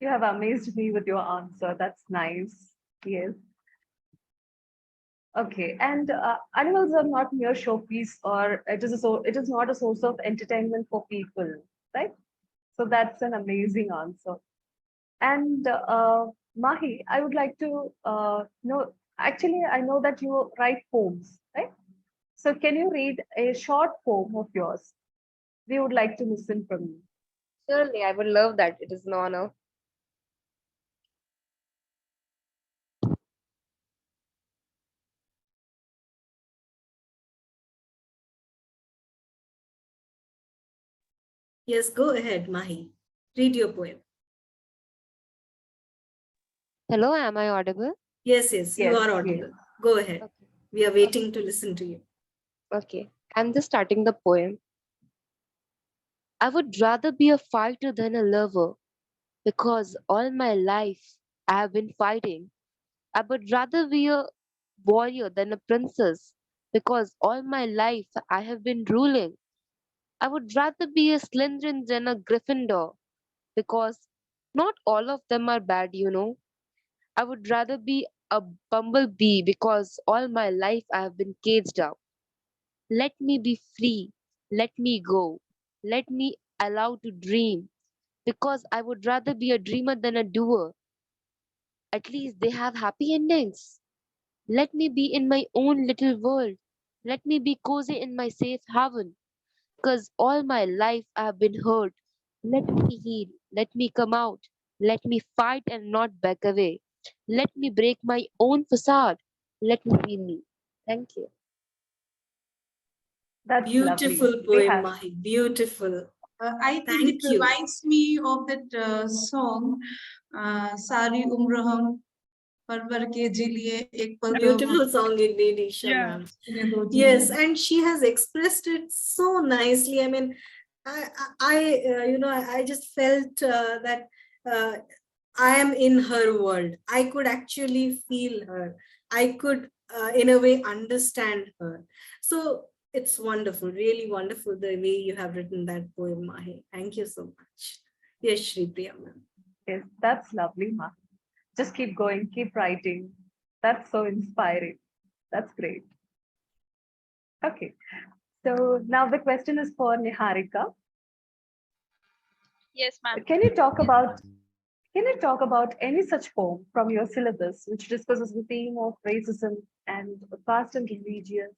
You have amazed me with your answer. That's nice. Yes. Okay, and animals are not mere showpiece, or it is not a source of entertainment for people, right? So that's an amazing answer. And Mahi, I would like to know. Actually, I know that you write poems, right? So can you read a short poem of yours? We would like to listen from you. Surely, I would love that. It is an honor. Yes, go ahead, Mahi. Read your poem. Hello, am I audible? Yes, you are audible. Yes. Go ahead. Okay. We are waiting to listen to you. Okay, I'm just starting the poem. I would rather be a fighter than a lover, because all my life I have been fighting. I would rather be a warrior than a princess, because all my life I have been ruling. I would rather be a Slytherin than a Gryffindor, because not all of them are bad. I would rather be a bumblebee, because all my life I have been caged up. Let me be free. Let me go. Let me allow to dream, because I would rather be a dreamer than a doer. At least they have happy endings. Let me be in my own little world. Let me be cozy in my safe haven. Because all my life I have been hurt. Let me heal. Let me come out. Let me fight and not back away. Let me break my own facade. Let me be me. Thank you. That's lovely. Beautiful We poem, have Mahi. Beautiful. I think it Thank you. reminds me of that song, Sari Umr Hum Parvar Ke Jiliye Ek Pal Ka Beautiful song indeed, Isha Yeah. ma'am. Jine Do Yes, Jiliye. and she has expressed it so nicely. I mean, I just felt that I am in her world. I could actually feel her. I could, in a way, understand her. So it's wonderful, really wonderful the way you have written that poem, Mahi. Thank you so much. Yes, Sripriya ma'am. Yes, that's lovely, Ma. Just keep going, keep writing. That's so inspiring. That's great. Okay. So now the question is for Niharika. Yes, ma'am. Can you talk about any such poem from your syllabus which discusses the theme of racism and caste and religious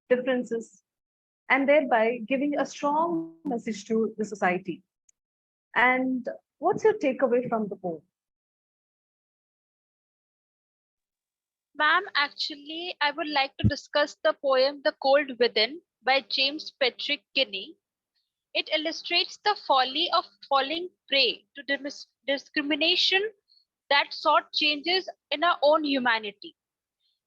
differences, and thereby giving a strong message to the society? And what's your takeaway from the poem? Ma'am, actually, I would like to discuss the poem The Cold Within by James Patrick Kinney. It illustrates the folly of falling prey to discrimination that sought changes in our own humanity.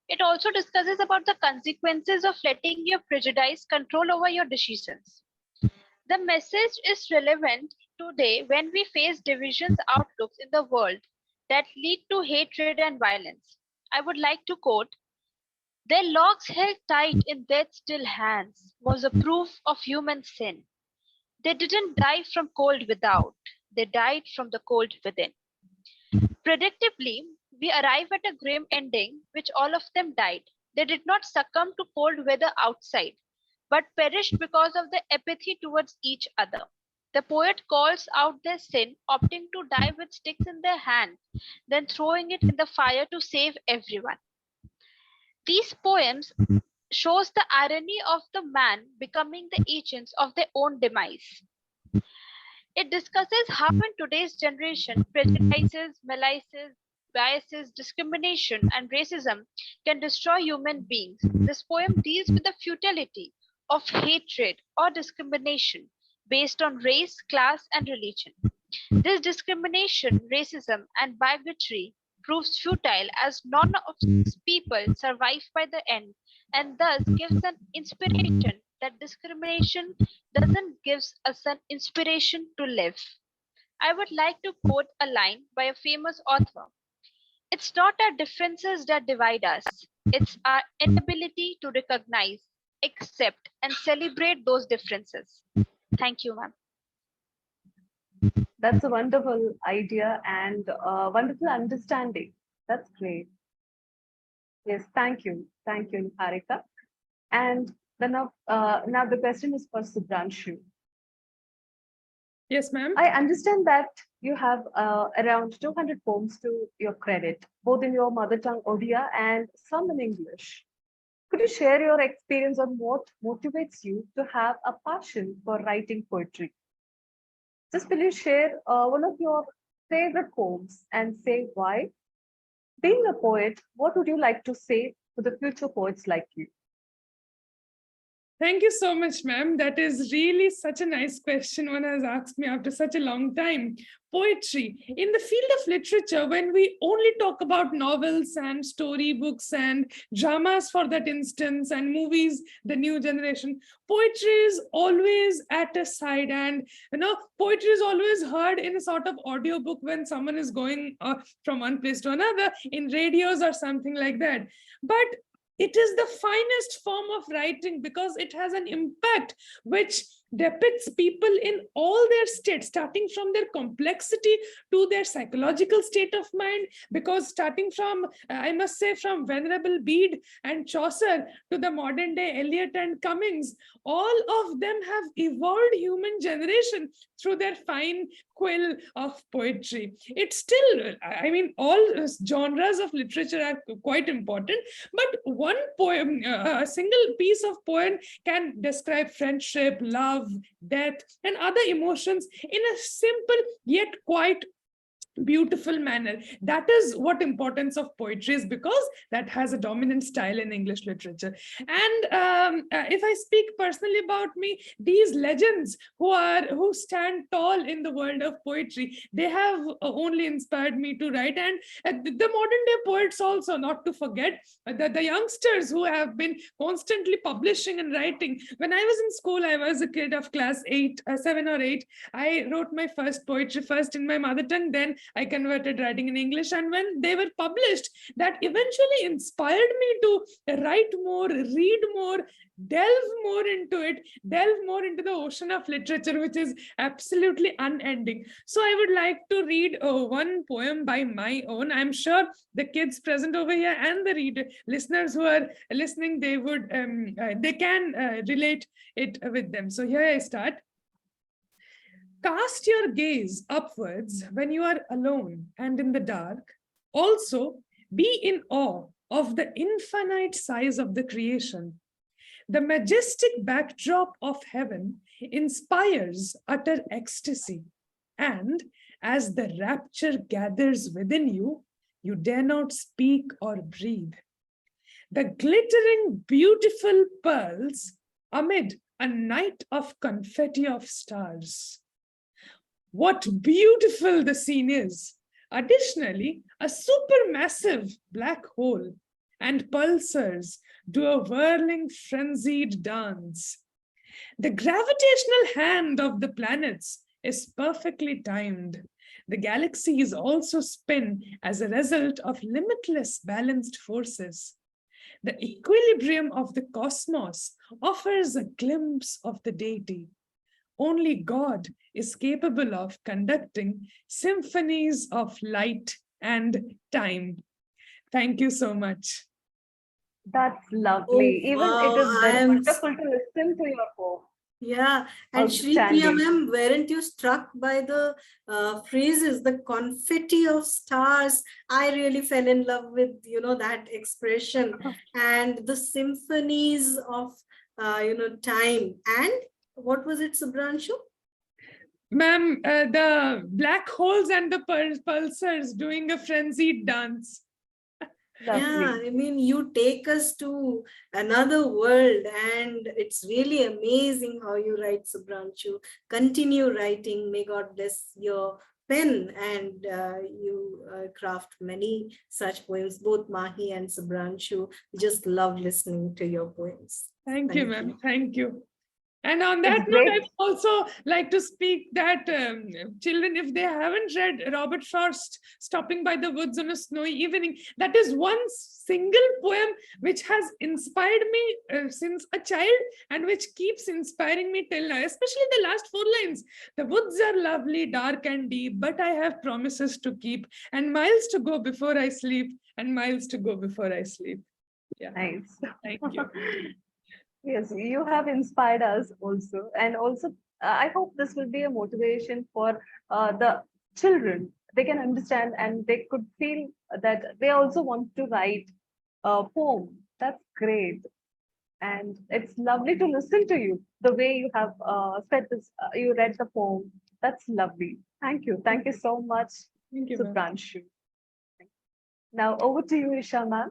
It also discusses about the consequences of letting your prejudice control over your decisions. The message is relevant today when we face divisions outlooks in the world that lead to hatred and violence. I would like to quote, "Their locks held tight in death's still hands was a proof of human sin. They didn't die from cold without, they died from the cold within." Predictably, we arrive at a grim ending, which all of them died. They did not succumb to cold weather outside, but perished because of the apathy towards each other. The poet calls out their sin, opting to die with sticks in their hands, then throwing it in the fire to save everyone. These poems shows the irony of the man becoming the agents of their own demise. It discusses how in today's generation prejudices, malices, biases, discrimination, and racism can destroy human beings. This poem deals with the futility of hatred or discrimination based on race, class, and religion. This discrimination, racism, and bigotry proves futile as none of these people survive by the end, and thus gives an inspiration that discrimination doesn't give us an inspiration to live. I would like to quote a line by a famous author. "It's not our differences that divide us, it's our inability to recognize, accept, and celebrate those differences." Thank you, ma'am. That's a wonderful idea and a wonderful understanding. That's great. Yes, thank you. Thank you, Niharika. And then now the question is for Subhranshu. Yes, ma'am. I understand that you have around 200 poems to your credit, both in your mother tongue Odia and some in English. Could you share your experience on what motivates you to have a passion for writing poetry? Just will you share one of your favorite poems and say why? Being a poet, what would you like to say to the future poets like you? Thank you so much, ma'am. That is really such a nice question one has asked me after such a long time. Poetry. In the field of literature, when we only talk about novels and storybooks and dramas for that instance, and movies, the new generation, poetry is always at a side. And, poetry is always heard in a sort of audiobook when someone is going from one place to another, in radios or something like that. But it is the finest form of writing because it has an impact which depicts people in all their states, starting from their complexity to their psychological state of mind, because starting from, I must say, from Venerable Bede and Chaucer to the modern day Eliot and Cummings, all of them have evolved human generation through their fine quill of poetry. It's still, I mean, all genres of literature are quite important, but one poem, a single piece of poem can describe friendship, love, death, and other emotions in a simple yet quite beautiful manner. That is what importance of poetry is, because that has a dominant style in English literature. And if I speak personally about me, these legends who stand tall in the world of poetry, they have only inspired me to write. And the modern day poets also, not to forget, the youngsters who have been constantly publishing and writing. When I was in school, I was a kid of class 7 or 8. I wrote my first poetry first in my mother tongue, then I converted writing in English. And when they were published, that eventually inspired me to write more, read more, delve more into it, delve more into the ocean of literature, which is absolutely unending. So I would like to read one poem by my own. I'm sure the kids present over here and the listeners who are listening, they can relate it with them. So here I start. Cast your gaze upwards when you are alone and in the dark. Also, be in awe of the infinite size of the creation. The majestic backdrop of heaven inspires utter ecstasy. And as the rapture gathers within you, you dare not speak or breathe. The glittering, beautiful pearls amid a night of confetti of stars. What beautiful the scene is. Additionally, a supermassive black hole and pulsars do a whirling, frenzied dance. The gravitational hand of the planets is perfectly timed. The galaxies also spin as a result of limitless balanced forces. The equilibrium of the cosmos offers a glimpse of the deity. Only God is capable of conducting symphonies of light and time. Thank you so much. That's lovely. Oh, Even wow, it is very wonderful to listen to your poem. Yeah, and Sripriya Outstanding. ma'am, weren't you struck by the phrases, the confetti of stars? I really fell in love with, that expression, and the symphonies of, time. And what was it, Subhransu? Ma'am, the black holes and the pulsars doing a frenzied dance. Yeah, I mean, you take us to another world, and it's really amazing how you write, Subhransu. Continue writing. May God bless your pen, and you craft many such poems, both Mahi and Subhransu. We just love listening to your poems. Thank you, ma'am. Thank you. And on that note, I would also like to speak that children, if they haven't read Robert Frost, Stopping by the Woods on a Snowy Evening, that is one single poem which has inspired me since a child and which keeps inspiring me till now, especially the last 4 lines. The woods are lovely, dark and deep, but I have promises to keep, and miles to go before I sleep, and miles to go before I sleep. Yeah. Nice. Thank you. Yes, you have inspired us also. And also, I hope this will be a motivation for the children. They can understand and they could feel that they also want to write a poem. That's great. And it's lovely to listen to you, the way you have said this, you read the poem. That's lovely. Thank you. Thank you so much, Subhransu. Now over to you, Isha ma'am.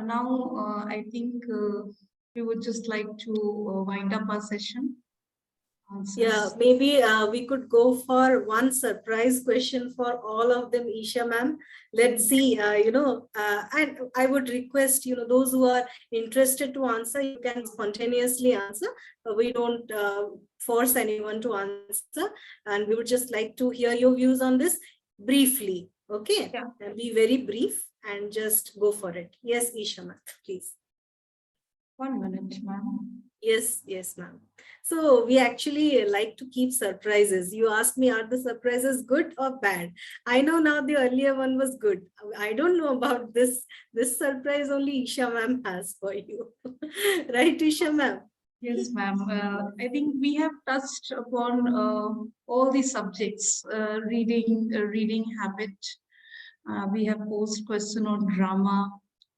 Now, I think we would just like to wind up our session. Yeah, maybe we could go for one surprise question for all of them, Isha ma'am. Let's see, and I would request, those who are interested to answer, you can spontaneously answer. We don't force anyone to answer, and we would just like to hear your views on this briefly. Okay, and be very brief and just go for it. Yes, Isha ma'am, please. 1 minute, ma'am. Yes, yes, ma'am. So we actually like to keep surprises. You asked me, are the surprises good or bad? I know now the earlier one was good. I don't know about this. This surprise only Isha ma'am has for you. Right, Isha ma'am? Yes, ma'am. I think we have touched upon all the subjects, reading habit. We have posed question on drama,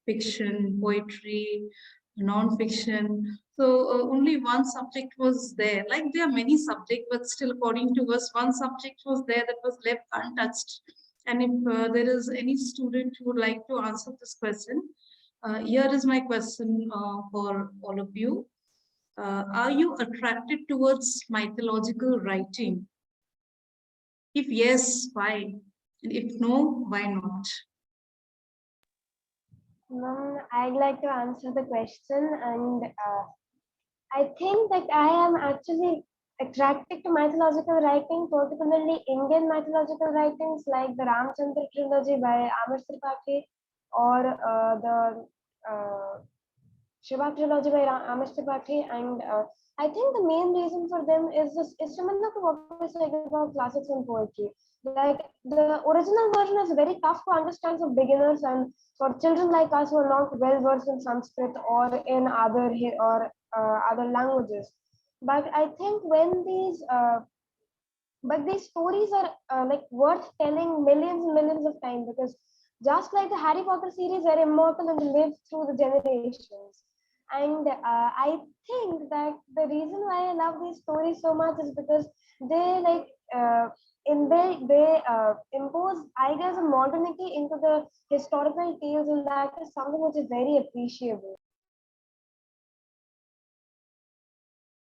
fiction, poetry, non-fiction. So only one subject was there. Like there are many subjects, but still according to us, one subject was there that was left untouched. And if there is any student who would like to answer this question, here is my question for all of you. Are you attracted towards mythological writing? If yes, why? And if no, why not? I'd like to answer the question, and I think that I am actually attracted to mythological writing, particularly Indian mythological writings like the Ramchandra trilogy by Amar Tripathi, or the Shiva trilogy by Amar Tripathi, and I think the main reason for them is similar to what we said about classics and poetry. Like the original version is very tough to understand for beginners and for children like us who are not well versed in Sanskrit or in other languages. But I think when these stories are like worth telling millions and millions of times, because just like the Harry Potter series, they're immortal and live through the generations. And I think that the reason why I love these stories so much is because they like they impose ideas of modernity into the historical tales, and that is something which is very appreciable.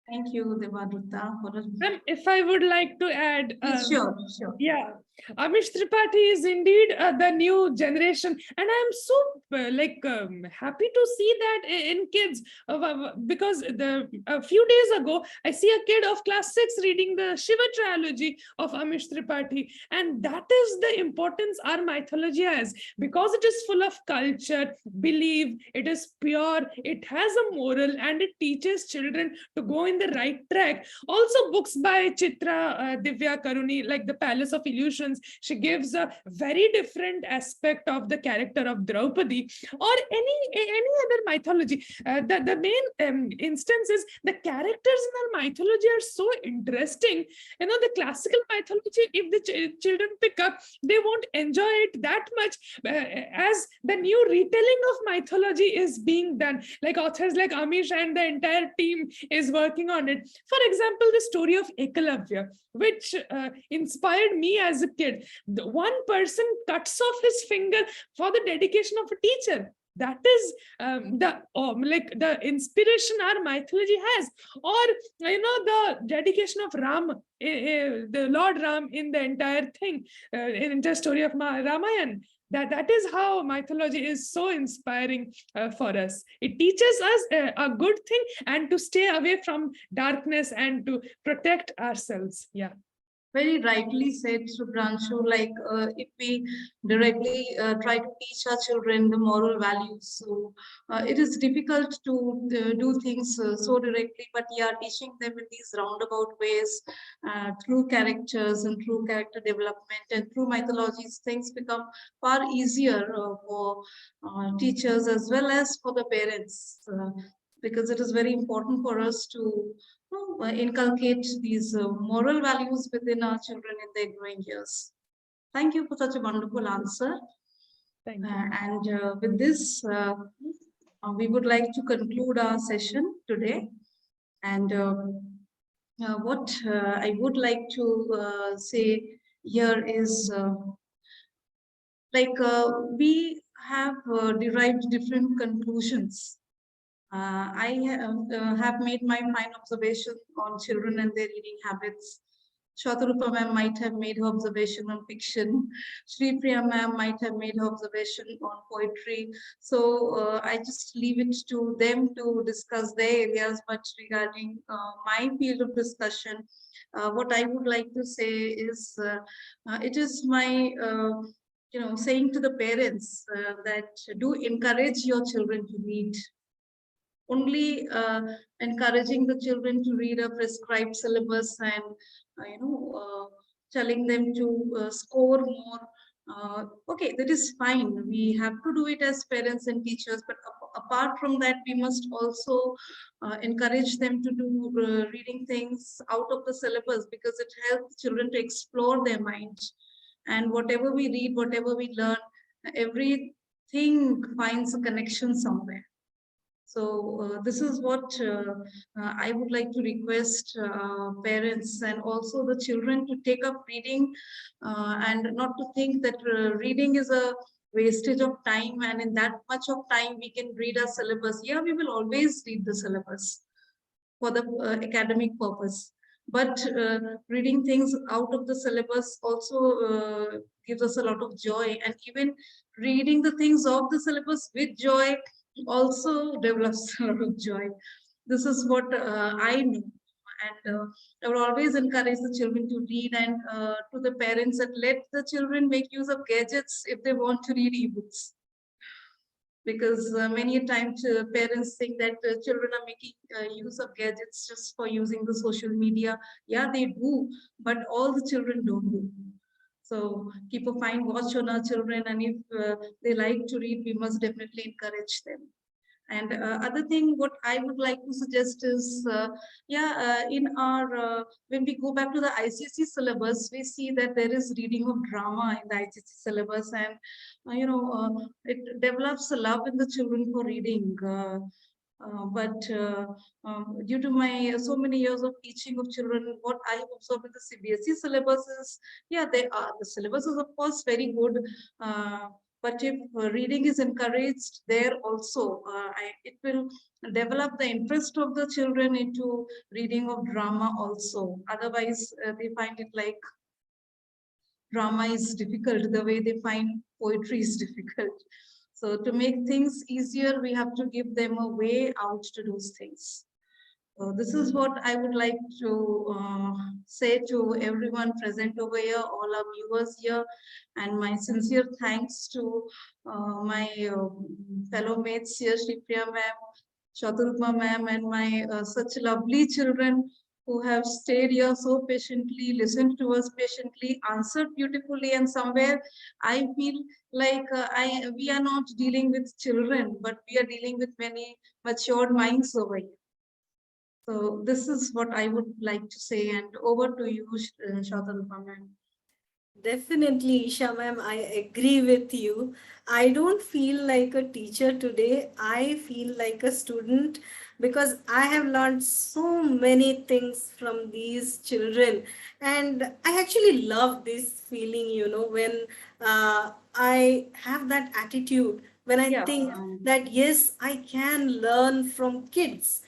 Thank you, Debadrita, for Ma'am, if I would like to add, sure. Yeah, Amish Tripathi is indeed the new generation, and I'm so happy to see that in kids because a few days ago I see a kid of class 6 reading the Shiva trilogy of Amish Tripathi, and that is the importance our mythology has, because it is full of culture, belief, it is pure, it has a moral, and it teaches children to go in the right track. Also, books by Chitra Divya Karuni, like The Palace of Illusions, she gives a very different aspect of the character of Draupadi, or any other mythology. The main instance is the characters in our mythology are so interesting. You know, the classical mythology, if the children pick up, they won't enjoy it that much as the new retelling of mythology is being done. Like authors like Amish and the entire team is working on it. For example, the story of Ekalavya, which inspired me as a kid. The one person cuts off his finger for the dedication of a teacher. That is the inspiration our mythology has. Or the dedication of Ram, the Lord Ram in the entire thing, in the story of Ramayana. That is how mythology is so inspiring for us. It teaches us a good thing, and to stay away from darkness and to protect ourselves. Yeah. Very rightly said, Subhransu. Like if we directly try to teach our children the moral values, so it is difficult to do things so directly, but yeah, teaching them in these roundabout ways through characters and through character development and through mythologies, things become far easier for teachers as well as for the parents, because it is very important for us to inculcate these moral values within our children in their growing years. Thank you for such a wonderful answer. Thank you. And with this, we would like to conclude our session today. And what I would like to say here is we have derived different conclusions. I have made my fine observation on children and their reading habits. Shatarupa ma'am might have made her observation on fiction. Sripriya ma'am might have made her observation on poetry. So I just leave it to them to discuss their areas, but regarding my field of discussion, what I would like to say is it is my saying to the parents that do encourage your children to read. only encouraging the children to read a prescribed syllabus and telling them to score more. Okay, that is fine. We have to do it as parents and teachers, but apart from that, we must also encourage them to do reading things out of the syllabus, because it helps children to explore their mind. And whatever we read, whatever we learn, everything finds a connection somewhere. So this is what I would like to request parents and also the children to take up reading and not to think that reading is a wastage of time, and in that much of time we can read our syllabus. Yeah, we will always read the syllabus for the academic purpose. But reading things out of the syllabus also gives us a lot of joy, and even reading the things of the syllabus with joy also develops a lot of joy. This is what I know. And I would always encourage the children to read, and to the parents that let the children make use of gadgets if they want to read ebooks. Because many times parents think that children are making use of gadgets just for using the social media. Yeah, they do, but all the children don't do. So keep a fine watch on our children, and if they like to read, we must definitely encourage them. And other thing, what I would like to suggest is, in our, when we go back to the ICSE syllabus, we see that there is reading of drama in the ICSE syllabus, and, it develops a love in the children for reading. But due to my so many years of teaching of children, what I have observed with the CBSE syllabus is, yeah, the syllabus is of course very good, but if reading is encouraged there also, it will develop the interest of the children into reading of drama also. Otherwise, they find it like drama is difficult, the way they find poetry is difficult. So to make things easier, we have to give them a way out to do things. So this is what I would like to say to everyone present over here, all our viewers here, and my sincere thanks to my fellow mates here, Sripriya ma'am, Shatarupa ma'am, and my such lovely children who have stayed here so patiently, listened to us patiently, answered beautifully, and somewhere I feel like we are not dealing with children, but we are dealing with many matured minds over here. So this is what I would like to say, and over to you, Shatarupa ma'am. Definitely, Isha ma'am, I agree with you. I don't feel like a teacher today. I feel like a student, because I have learned so many things from these children. And I actually love this feeling, when I have that attitude, when I think that, yes, I can learn from kids.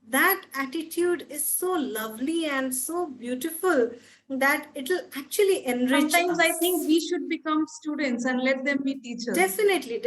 That attitude is so lovely and so beautiful that it'll actually enrich Sometimes us. I think we should become students and let them be teachers. Definitely,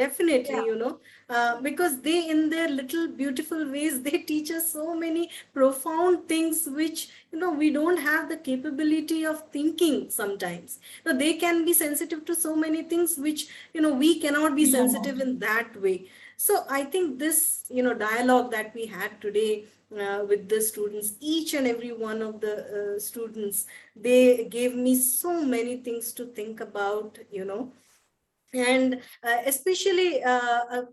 because they, in their little beautiful ways, they teach us so many profound things which, we don't have the capability of thinking sometimes. They can be sensitive to so many things which, we cannot be sensitive in that way. So I think this, dialogue that we had today with the students, each and every one of the students, they gave me so many things to think about, and especially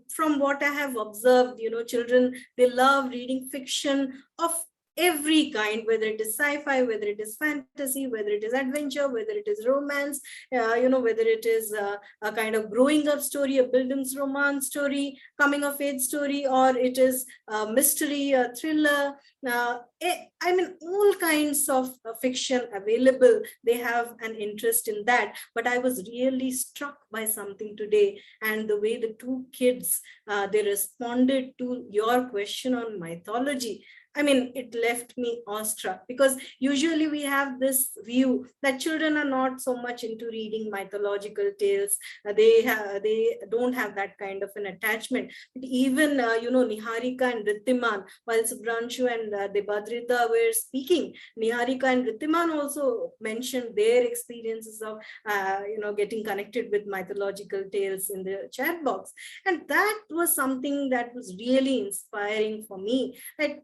from what I have observed, children, they love reading fiction of every kind, whether it is sci-fi, whether it is fantasy, whether it is adventure, whether it is romance, whether it is a kind of growing up story, a Bildungsroman story, coming of age story, or it is a mystery, a thriller. I mean, all kinds of fiction available. They have an interest in that. But I was really struck by something today, and the way the two kids, they responded to your question on mythology. I mean, it left me awestruck, because usually we have this view that children are not so much into reading mythological tales. They don't have that kind of an attachment. But even, Niharika and Ritimaan, while Subhransu and Debadrita were speaking, Niharika and Ritimaan also mentioned their experiences of, getting connected with mythological tales in the chat box. And that was something that was really inspiring for me. That,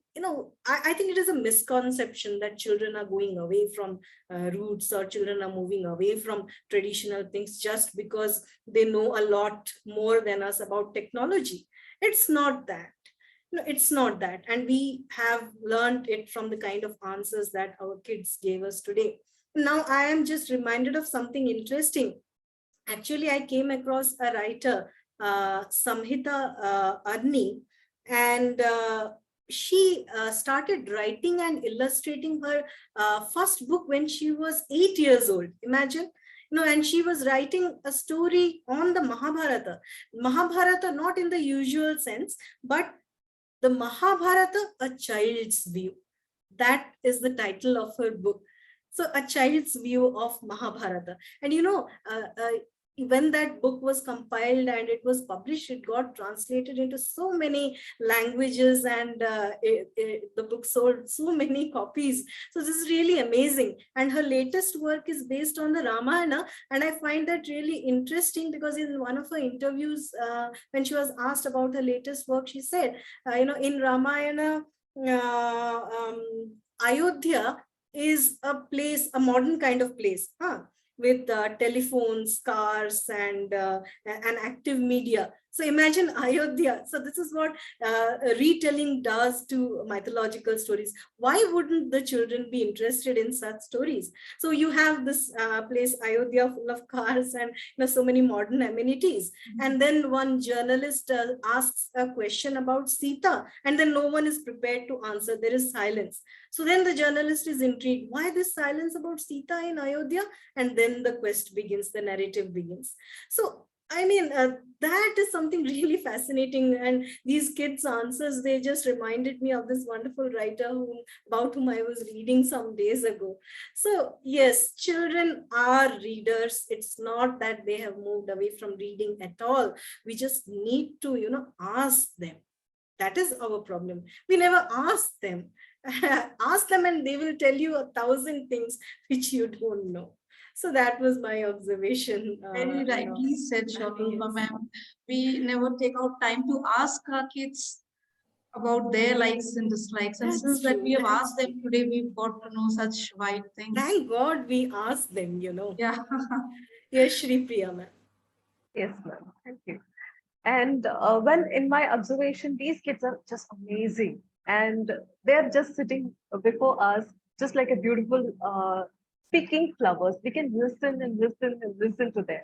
I think it is a misconception that children are going away from roots, or children are moving away from traditional things just because they know a lot more than us about technology. It's not that. No, it's not that. And we have learned it from the kind of answers that our kids gave us today. Now, I am just reminded of something interesting. Actually, I came across a writer, Samhita Arni, and she started writing and illustrating her first book when she was 8 years old. Imagine. And she was writing a story on the Mahabharata. Mahabharata, not in the usual sense, but the Mahabharata, a child's view. That is the title of her book. So, a child's view of Mahabharata. And when that book was compiled and it was published, it got translated into so many languages, and the book sold so many copies. So this is really amazing. And her latest work is based on the Ramayana. And I find that really interesting, because in one of her interviews, when she was asked about her latest work, she said, in Ramayana, Ayodhya is a place, a modern kind of place, with telephones, cars, and an active media. So imagine Ayodhya. So this is what retelling does to mythological stories. Why wouldn't the children be interested in such stories? So you have this place, Ayodhya, full of cars and so many modern amenities. And then one journalist asks a question about Sita, and then no one is prepared to answer. There is silence. So then the journalist is intrigued. Why this silence about Sita in Ayodhya? And then the quest begins, the narrative begins. So I mean, that is something really fascinating. And these kids' answers, they just reminded me of this wonderful writer about whom I was reading some days ago. So yes, children are readers. It's not that they have moved away from reading at all. We just need to, ask them. That is our problem. We never ask them. Ask them and they will tell you 1,000 things which you don't know. So that was my observation. Very rightly said, Shatarupa ma'am. We never take out time to ask our kids about their likes and dislikes. And since that we have asked them today, we've got to know such wide things. Thank God we asked them, Yeah. Yes, Sripriya ma'am. Yes, ma'am. Thank you. And in my observation, these kids are just amazing. And they're just sitting before us, just like a beautiful picking flowers. We can listen and listen and listen to them.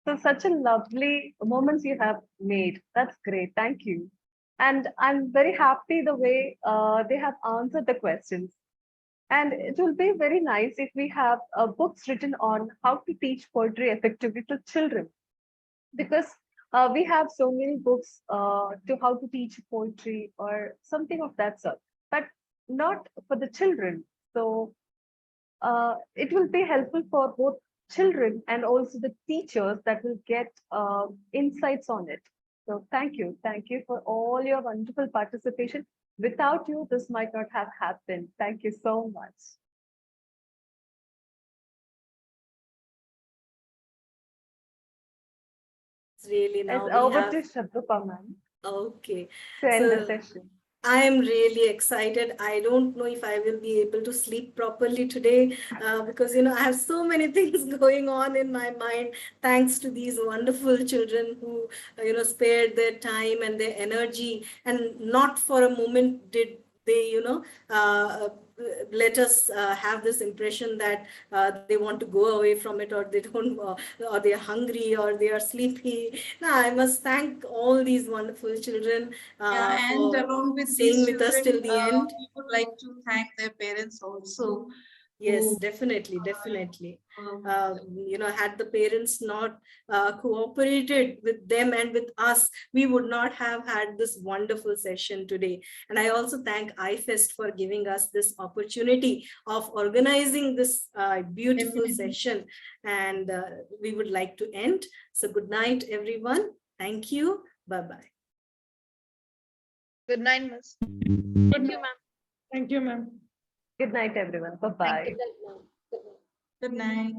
So such a lovely moments you have made. That's great. Thank you. And I'm very happy the way they have answered the questions. And it will be very nice if we have books written on how to teach poetry effectively to children. Because we have so many books to how to teach poetry or something of that sort, but not for the children. So it will be helpful for both children and also the teachers that will get insights on it. So thank you for all your wonderful participation. Without you, this might not have happened. Thank you so much. Really, now it's over to Shatarupa ma'am. Okay. To end the session. I am really excited. I don't know if I will be able to sleep properly today because, I have so many things going on in my mind, thanks to these wonderful children who, spared their time and their energy, and not for a moment did they, let us have this impression that they want to go away from it, or they don't, or they're hungry, or they are sleepy. Now, I must thank all these wonderful children and along with staying these with us till the end. We would like to thank their parents also, Yes, definitely, definitely. Had the parents not cooperated with them and with us, we would not have had this wonderful session today. And I also thank AIFEST for giving us this opportunity of organizing this beautiful session. And we would like to end. So good night, everyone. Thank you. Bye-bye. Good night, Miss. Thank you, ma'am. Thank you, ma'am. Good night, everyone. Bye-bye. Good night.